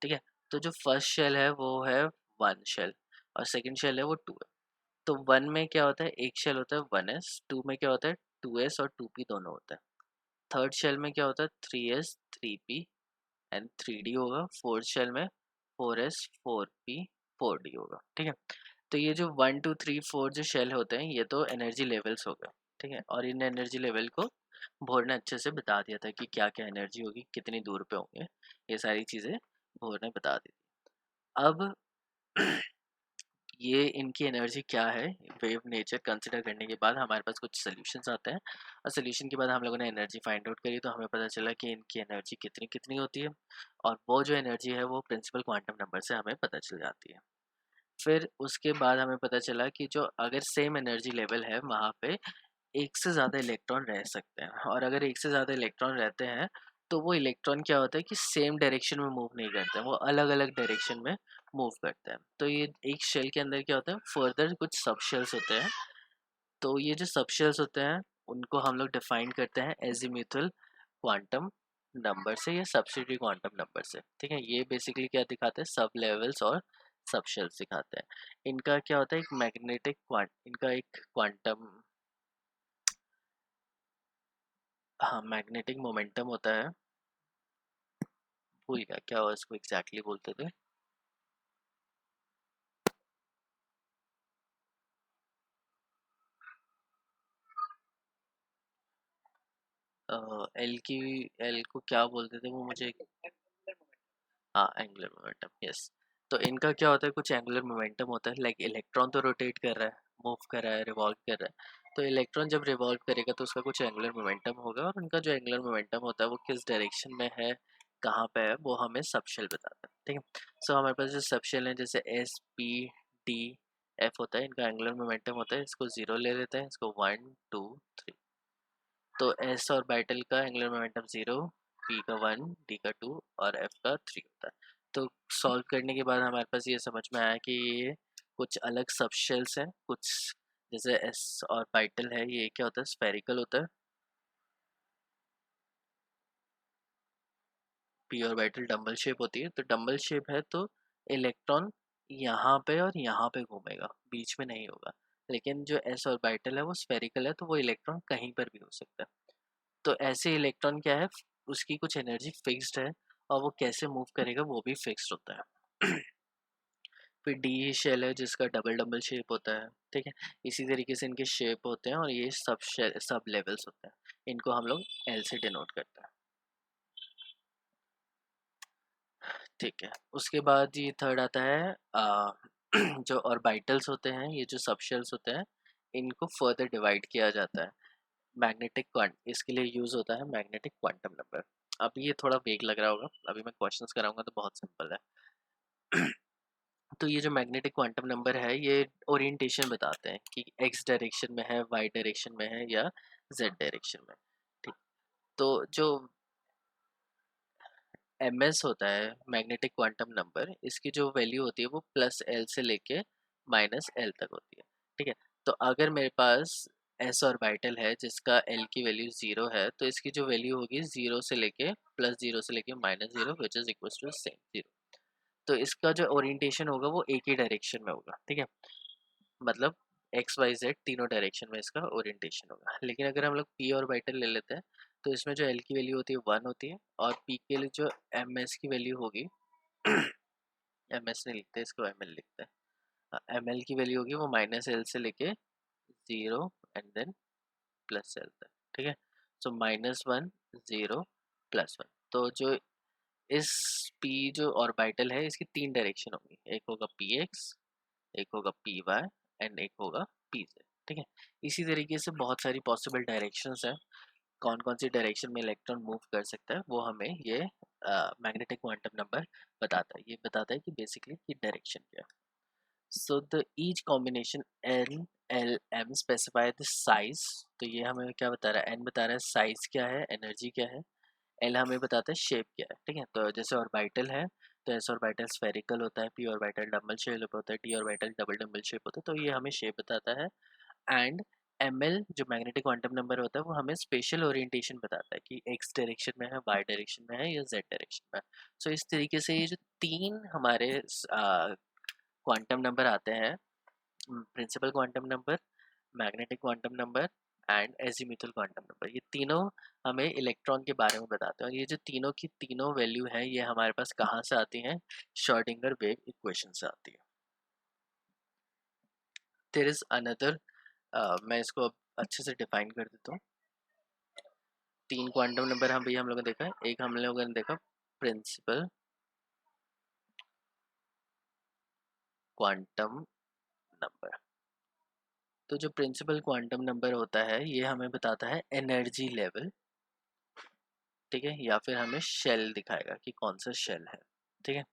ठीक है। तो जो फर्स्ट शेल है वो है वन शेल, और सेकंड शेल है वो टू है। तो वन में क्या होता है, एक शेल होता है वन एस, टू में क्या होता है टू एस और टू पी दोनों होता है। थर्ड शेल में क्या होता है three S three P and three D होगा। फोर्थ शेल में four S four P four D होगा। ठीक है। तो ये जो वन टू थ्री फोर जो शेल होते हैं ये तो एनर्जी लेवल्स हो गए। ठीक है। और इन एनर्जी लेवल को बोर ने अच्छे से बता दिया था कि क्या क्या एनर्जी होगी, कितनी दूर पे होंगे, ये सारी चीज़ें बोर ने बता दी। अब ये इनकी एनर्जी क्या है, वेव नेचर कंसिडर करने के बाद हमारे पास कुछ सोल्यूशंस आते हैं, और सोल्यूशन के बाद हम लोगों ने एनर्जी फाइंड आउट करी, तो हमें पता चला कि इनकी एनर्जी कितनी कितनी होती है, और वो जो एनर्जी है वो प्रिंसिपल क्वांटम नंबर से हमें पता चल जाती है। फिर उसके बाद हमें पता चला कि जो अगर सेम एनर्जी लेवल है वहाँ पे एक से ज़्यादा इलेक्ट्रॉन रह सकते हैं, और अगर एक से ज़्यादा इलेक्ट्रॉन रहते हैं तो वो इलेक्ट्रॉन क्या होता है कि सेम डायरेक्शन में मूव नहीं करते हैं, वो अलग अलग डायरेक्शन में मूव करते हैं। तो ये एक शेल के अंदर क्या होता है, फर्दर कुछ सब शेल्स होते हैं। तो ये जो सब शेल्स होते हैं उनको हम लोग डिफाइन करते हैं एजीम्यूथल क्वांटम नंबर से या सब्सिडियरी क्वांटम नंबर से। ठीक है। ये बेसिकली क्या दिखाते हैं, सब लेवल्स और सब शेल्स दिखाते हैं। इनका क्या होता है, एक मैग्नेटिक क्वांट इनका एक क्वांटम, हाँ मैग्नेटिक मोमेंटम होता है। भूल गया क्या उसको एग्जैक्टली बोलते थे। एल की, एल को क्या बोलते थे वो मुझे, हाँ एंगुलर मोमेंटम, यस। तो इनका क्या होता है, कुछ एंगुलर मोमेंटम होता है, लाइक इलेक्ट्रॉन तो रोटेट कर रहा है, मूव कर रहा है, रिवॉल्व कर रहा है। तो इलेक्ट्रॉन जब रिवॉल्व करेगा तो उसका कुछ एंगुलर मोमेंटम होगा, और उनका जो एंगुलर मोमेंटम होता है वो किस डायरेक्शन में है, कहाँ पे है, वो हमें सबशेल बताता है। ठीक है। सो हमारे पास जो सबशेल है जैसे एस पी डी एफ होता है, इनका एंगुलर मोमेंटम होता है, इसको जीरो ले लेते हैं, इसको वन टू थ्री। तो एस और बाइटल का एंगुलर मोमेंटम जीरो, पी का वन, डी का टू और एफ का थ्री होता है। तो सॉल्व करने के बाद हमारे पास ये समझ में आया कि ये कुछ अलग सबशेल्स हैं। कुछ जैसे एस और बाइटल है, ये क्या होता है, स्फेरिकल होता है। पी और बाइटल डम्बल शेप होती है। तो डम्बल शेप है तो इलेक्ट्रॉन यहाँ पे और यहाँ पे घूमेगा, बीच में नहीं होगा। लेकिन जो एस और बाइटल है वो स्फेरिकल है, तो वो इलेक्ट्रॉन कहीं पर भी हो सकता है। तो ऐसे इलेक्ट्रॉन क्या है, उसकी कुछ एनर्जी फिक्स्ड है, और वो कैसे मूव करेगा वो भी फिक्स्ड होता है। फिर डी शेल है जिसका डबल डबल शेप होता है। ठीक है। इसी तरीके से इनके शेप होते हैं, और ये सब लेवल्स होते हैं, इनको हम लोग एल से डिनोट करते हैं। ठीक है। उसके बाद ये थर्ड आता है जो ऑर्बिटल्स होते हैं, ये जो सबशेल्स होते हैं, इनको फर्दर डिवाइड किया जाता है। मैग्नेटिक क्वांट इसके लिए यूज होता है मैग्नेटिक क्वांटम नंबर। अब ये थोड़ा वेग लग रहा होगा, अभी मैं क्वेश्चंस कराऊंगा तो बहुत सिंपल है। तो ये जो मैग्नेटिक क्वांटम नंबर है ये ओरिएंटेशन बताते हैं कि एक्स डायरेक्शन में है, वाई डायरेक्शन में है, या जेड डायरेक्शन में। ठीक। तो जो एम एस होता है मैग्नेटिक क्वांटम नंबर, इसकी जो वैल्यू होती है वो प्लस एल से लेके माइनस एल तक होती है। ठीक है। तो अगर मेरे पास एस ऑर्बिटल है जिसका एल की वैल्यू जीरो है, तो इसकी जो वैल्यू होगी जीरो से लेके प्लस जीरो से लेके minus zero, which is equal to same zero. तो इसका जो ओरिएंटेशन होगा वो एक ही डायरेक्शन में होगा। ठीक है। मतलब एक्स वाई जेड तीनों डायरेक्शन में इसका ओरिएंटेशन होगा। लेकिन अगर हम लोग पी और बाइटल ले लेते हैं, तो इसमें जो एल की वैल्यू होती है वन होती है, और पी के लिए जो एम एस की वैल्यू होगी, एम एस नहीं लिखते इसको, एम एल लिखते हैं, एम एल की वैल्यू होगी वो माइनस एल से लेके zero and then plus L तक। ठीक है। So minus one, zero, plus one. तो जो इस पी जो ऑर्बिटल है इसकी तीन डायरेक्शन होगी, एक होगा पी एक्स, एक होगा पी वाई एंड एक होगा पी जेड। ठीक है। इसी तरीके से बहुत सारी पॉसिबल डायरेक्शंस हैं, कौन कौन सी डायरेक्शन में इलेक्ट्रॉन मूव कर सकता है वो हमें ये मैग्नेटिक क्वांटम नंबर बताता है। ये बताता है कि बेसिकली कि डायरेक्शन क्या है। So the each combination L L M specify the size. तो ये हमें क्या बता रहा है, एन बता रहा है साइज क्या है, एनर्जी क्या है, एल हमें बताता है शेप क्या है, ठीक है। तो जैसे ऑर्बिटल है तो एस ऑर्बिटल स्फेरिकल होता है, पी ऑर्बिटल डबल शेप होता है, T orbital double double shape होता है, तो ये हमें शेप बताता है। एंड एम एल जो मैग्नेटिक क्वांटम नंबर होता है वो हमें स्पेशल ओरिएंटेशन बताता है कि एक्स डायरेक्शन में है, वाई डायरेक्शन में है या जेड डायरेक्शन में है। सो इस तरीके से ये जो तीन हमारे क्वांटम नंबर आते हैं, principal quantum number, magnetic quantum number and azimuthal quantum number, ये तीनों हमें इलेक्ट्रॉन के बारे में बताते हैं। और ये जो तीनों की तीनों वैल्यू हैं ये हमारे पास कहाँ से आती हैं, श्रोडिंगर वेव इक्वेशन से आती है। देयर इज अनदर, मैं इसको अब अच्छे से डिफाइन कर देता हूँ। तीन क्वांटम नंबर हम लोगों ने देखा है। एक हम लोगों ने देखा प्रिंसिपल क्वांटम नंबर। तो जो प्रिंसिपल क्वांटम नंबर होता है ये हमें बताता है एनर्जी लेवल, ठीक है, या फिर हमें शेल दिखाएगा कि कौन सा शेल है, ठीक है।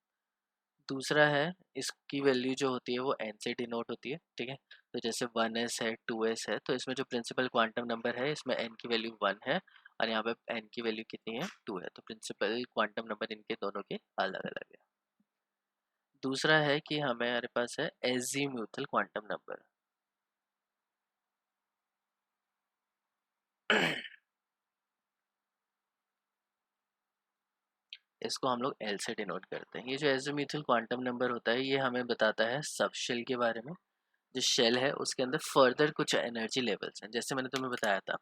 दूसरा है, इसकी वैल्यू जो होती है वो एन से डिनोट होती है, ठीक है। तो जैसे 1s है, 2s है, तो इसमें जो प्रिंसिपल क्वांटम नंबर है इसमें एन की वैल्यू 1 है और यहाँ पे एन की वैल्यू कितनी है, 2 है। तो प्रिंसिपल क्वांटम नंबर इनके दोनों के अलग अलग है। दूसरा है कि हमारे पास है एजीम्यूथल क्वांटम नंबर। इसको हम लोग एल से डिनोट करते हैं। ये जो एजीम्यूथल क्वांटम नंबर होता है ये हमें बताता है सब शेल के बारे में। जो शेल है उसके अंदर फर्दर कुछ एनर्जी लेवल्स हैं। जैसे मैंने तुम्हें बताया था,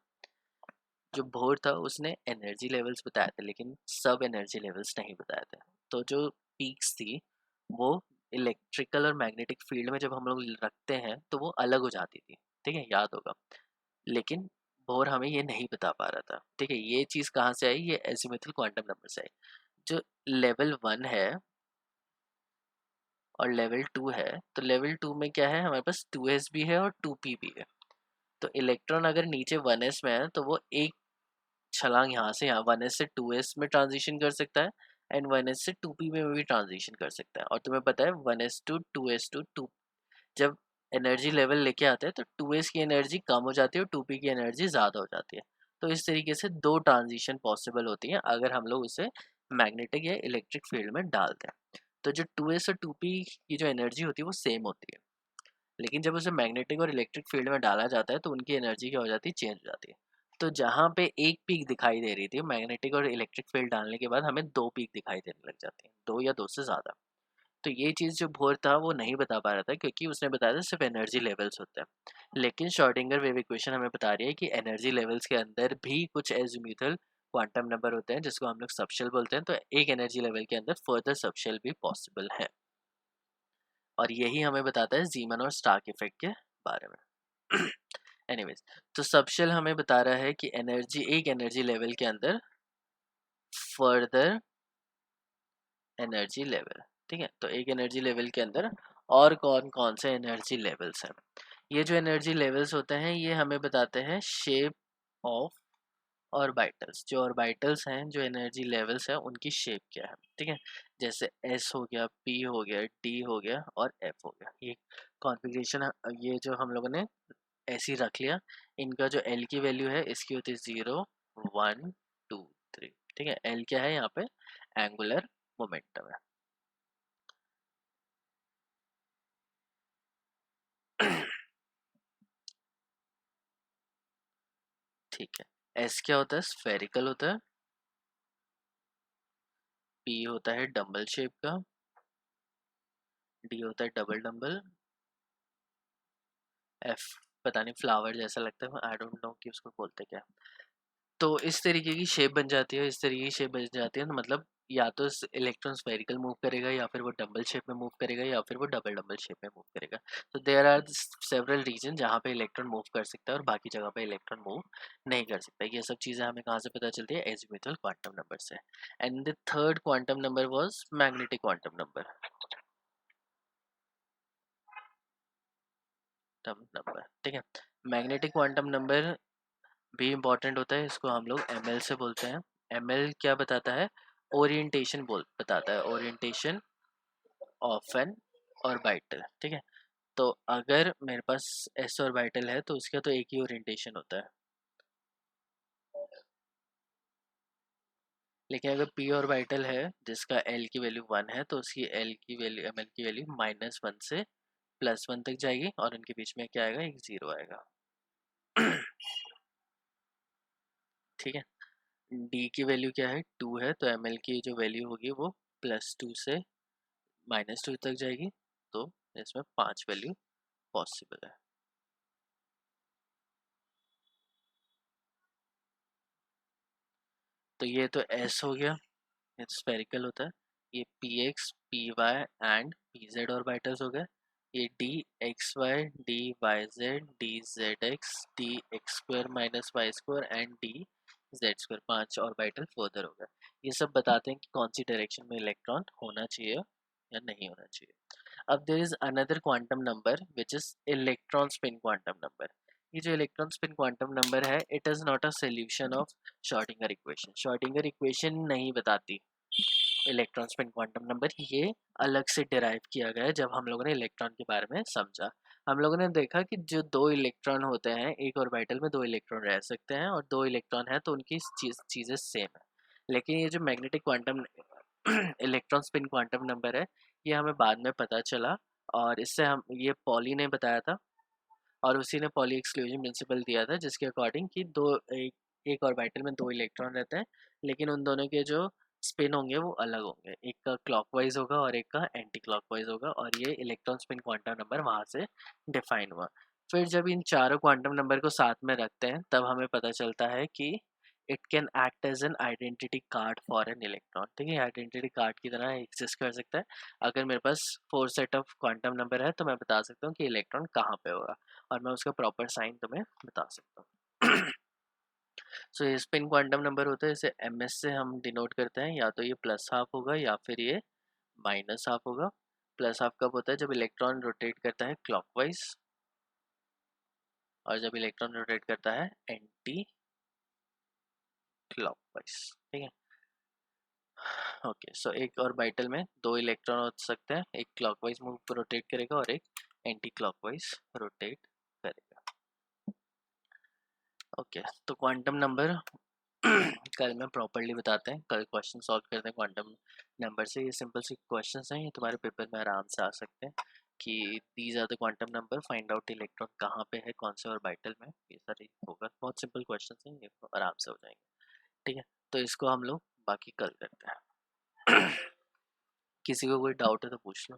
जो बोर था उसने एनर्जी लेवल्स बताए थे लेकिन सब एनर्जी लेवल्स नहीं बताए थे। तो जो पीक्स थी वो इलेक्ट्रिकल और मैग्नेटिक फील्ड में जब हम लोग रखते हैं तो वो अलग हो जाती थी, ठीक है, याद होगा। लेकिन बोर हमें ये नहीं बता पा रहा था, ठीक है। ये चीज़ कहाँ से आई, ये एजीमुथल क्वांटम नंबर से आई। जो लेवल 1 है और लेवल 2 है, तो लेवल 2 में क्या है, हमारे पास 2s भी है और 2p भी है। तो इलेक्ट्रॉन अगर नीचे 1s में है तो वो एक छलांग यहाँ से यहाँ 1s से 2s में ट्रांजिशन कर सकता है एंड 1s से 2p में भी ट्रांजिशन कर सकता है। और तुम्हें पता है 1s टू 2s टू 2, जब एनर्जी लेवल लेके आते हैं तो 2s की एनर्जी कम हो जाती है और 2p की एनर्जी ज़्यादा हो जाती है। तो इस तरीके से दो ट्रांजिशन पॉसिबल होती हैं अगर हम लोग उसे मैग्नेटिक या इलेक्ट्रिक फील्ड में डालते हैं। तो जो 2s और 2p की जो एनर्जी होती है वो सेम होती है, लेकिन जब उसे मैग्नेटिक और इलेक्ट्रिक फील्ड में डाला जाता है तो उनकी एनर्जी क्या हो जाती है, चेंज हो जाती है। तो जहाँ पे एक पीक दिखाई दे रही थी मैग्नेटिक और इलेक्ट्रिक फील्ड डालने के बाद हमें दो पीक दिखाई देने लग जाती हैं, दो या दो से ज़्यादा। तो ये चीज़ जो बोर था वो नहीं बता पा रहा था क्योंकि उसने बताया था सिर्फ एनर्जी लेवल्स होते हैं। लेकिन श्रोडिंगर वेव इक्वेशन हमें बता रही है कि एनर्जी लेवल्स के अंदर भी कुछ एजीम्यूथल क्वांटम नंबर होते हैं जिसको हम लोग सबशेल बोलते हैं। तो एक एनर्जी लेवल के अंदर फर्दर सबशेल भी पॉसिबल है और यही हमें बताता है जीमन और स्टार्क इफेक्ट के बारे में। एनीवेज, तो सबशेल हमें बता रहा है कि एनर्जी, एक एनर्जी लेवल के अंदर फर्दर एनर्जी लेवल, ठीक है। तो एक एनर्जी लेवल के अंदर और कौन कौन से एनर्जी लेवल्स हैं। ये जो एनर्जी लेवल्स होते हैं ये हमें बताते हैं शेप ऑफ ऑर्बिटल्स। जो ऑर्बिटल्स हैं, जो एनर्जी लेवल्स हैं, उनकी शेप क्या है, ठीक है। जैसे एस हो गया, पी हो गया, डी हो गया और एफ हो गया। ये कॉन्फ़िगरेशन ये जो हम लोगों ने ऐसे ही रख लिया। इनका जो एल की वैल्यू है इसकी होती है 0 1 2 3, ठीक है। एल क्या है यहाँ पे, एंगुलर मोमेंटम है। ठीक है। एस क्या होता है, स्फेरिकल होता है। पी होता है डंबल शेप का। डी होता है डबल डंबल। एफ पता नहीं, फ्लावर जैसा लगता है, आई डोंट नो कि उसको बोलते क्या। तो इस तरीके की शेप बन जाती है, इस तरीके की शेप बन जाती है। तो मतलब या तो इलेक्ट्रॉन स्फेरिकल मूव करेगा या फिर वो डबल शेप में मूव करेगा या फिर वो डबल डबल शेप में मूव करेगा। तो देयर आर सेवरल रीजन जहाँ पे इलेक्ट्रॉन मूव कर सकता है और बाकी जगह पे इलेक्ट्रॉन मूव नहीं कर सकता। ये सब चीज़ें हमें कहाँ से पता चलती है, एजीमुथल क्वांटम नंबर से। And the third quantum number was magnetic quantum number, ठीक है। मैग्नेटिक क्वांटम नंबर भी इम्पॉर्टेंट होता है, इसको हम लोग एम एल से बोलते हैं। एम एल क्या बताता है, ओरिएंटेशन बोल बताता है, ओरिएंटेशन ऑफ एन ऑर्बिटल, ठीक है। तो अगर मेरे पास एस ऑर्बिटल है तो उसका तो एक ही ओरिएंटेशन होता है। लेकिन अगर p ऑर्बिटल है जिसका l की वैल्यू 1 है तो उसकी l की वैल्यू ml की वैल्यू -1 से +1 तक जाएगी और उनके बीच में क्या आएगा, एक 0 आएगा। ठीक है। d की वैल्यू क्या है, 2 है, तो ml की जो वैल्यू होगी वो +2 से -2 तक जाएगी, तो इसमें 5 वैल्यू पॉसिबल है। तो ये तो s हो गया, ये स्फेरिकल होता है। ये px py and pz orbitals हो गए। ये dxy dyz dzx dx square minus Y square and dz square, 5 orbital further हो गए। ये सब बताते हैं कि कौन सी डायरेक्शन में इलेक्ट्रॉन होना चाहिए या नहीं होना चाहिए। अब there is another quantum number which is electron spin quantum number. ये जो इलेक्ट्रॉन स्पिन क्वांटम नंबर है, it is not a solution of Schrodinger equation. Schrodinger equation नहीं बताती इलेक्ट्रॉन स्पिन क्वांटम नंबर, ये अलग से डिराइव किया गया है जब हम लोगों ने इलेक्ट्रॉन के बारे में समझा। हम लोगों ने देखा कि जो दो इलेक्ट्रॉन होते हैं, एक ऑर्बिटल में दो इलेक्ट्रॉन रह सकते हैं और दो इलेक्ट्रॉन है तो उनकी चीज़ें सेम है। लेकिन ये जो magnetic quantum electron spin quantum number है, ये हमें बाद में पता चला और इससे हम ये पॉली ने बताया था और उसी ने पॉली एक्सक्लूजन प्रिंसिपल दिया था जिसके अकॉर्डिंग कि एक ऑर्बिटल में दो इलेक्ट्रॉन रहते हैं लेकिन उन दोनों के जो स्पिन होंगे वो अलग होंगे, एक का क्लॉकवाइज होगा और एक का एंटी क्लॉकवाइज होगा, और ये इलेक्ट्रॉन स्पिन क्वांटम नंबर वहाँ से डिफाइन हुआ। फिर जब इन चारों क्वांटम नंबर को साथ में रखते हैं तब हमें पता चलता है कि it can act as an identity card for an electron. ठीक है, आइडेंटिटी कार्ड की तरह एग्जिस्ट कर सकता है। अगर मेरे पास 4 सेट ऑफ क्वांटम नंबर है तो मैं बता सकता हूँ कि इलेक्ट्रॉन कहाँ पे होगा और मैं उसका प्रॉपर साइन तुम्हें बता सकता हूँ। सो ये स्पिन क्वांटम नंबर होता है, इसे एम एस से हम डिनोट करते हैं, या तो ये +½ होगा या फिर ये -½ होगा। +½ कब होता है, जब इलेक्ट्रॉन रोटेट करता है क्लॉकवाइज और जब इलेक्ट्रॉन रोटेट करता है एंटी क्लॉकवाइज। ठीक है, ओके। सो एक ऑर्बिटल में दो इलेक्ट्रॉन हो सकते हैं, एक क्लॉकवाइज मूव रोटेट करेगा और एक एंटी क्लॉकवाइज रोटेट करेगा। ओके, तो क्वांटम नंबर कल में प्रॉपरली बताते हैं, कल क्वेश्चन सॉल्व करते हैं क्वांटम नंबर से। ये सिंपल सी क्वेश्चंस हैं, ये तुम्हारे पेपर में आराम से आ सकते हैं कि these are the quantum number, find out electron कहाँ पे है, कौन से ऑर्बिटल में, ये सारे होगा। बहुत सिंपल क्वेश्चंस हैं, ये आराम से हो जाएंगे। ठीक है, तो इसको हम लोग बाकी कल करते हैं। किसी को कोई डाउट है तो पूछ लो।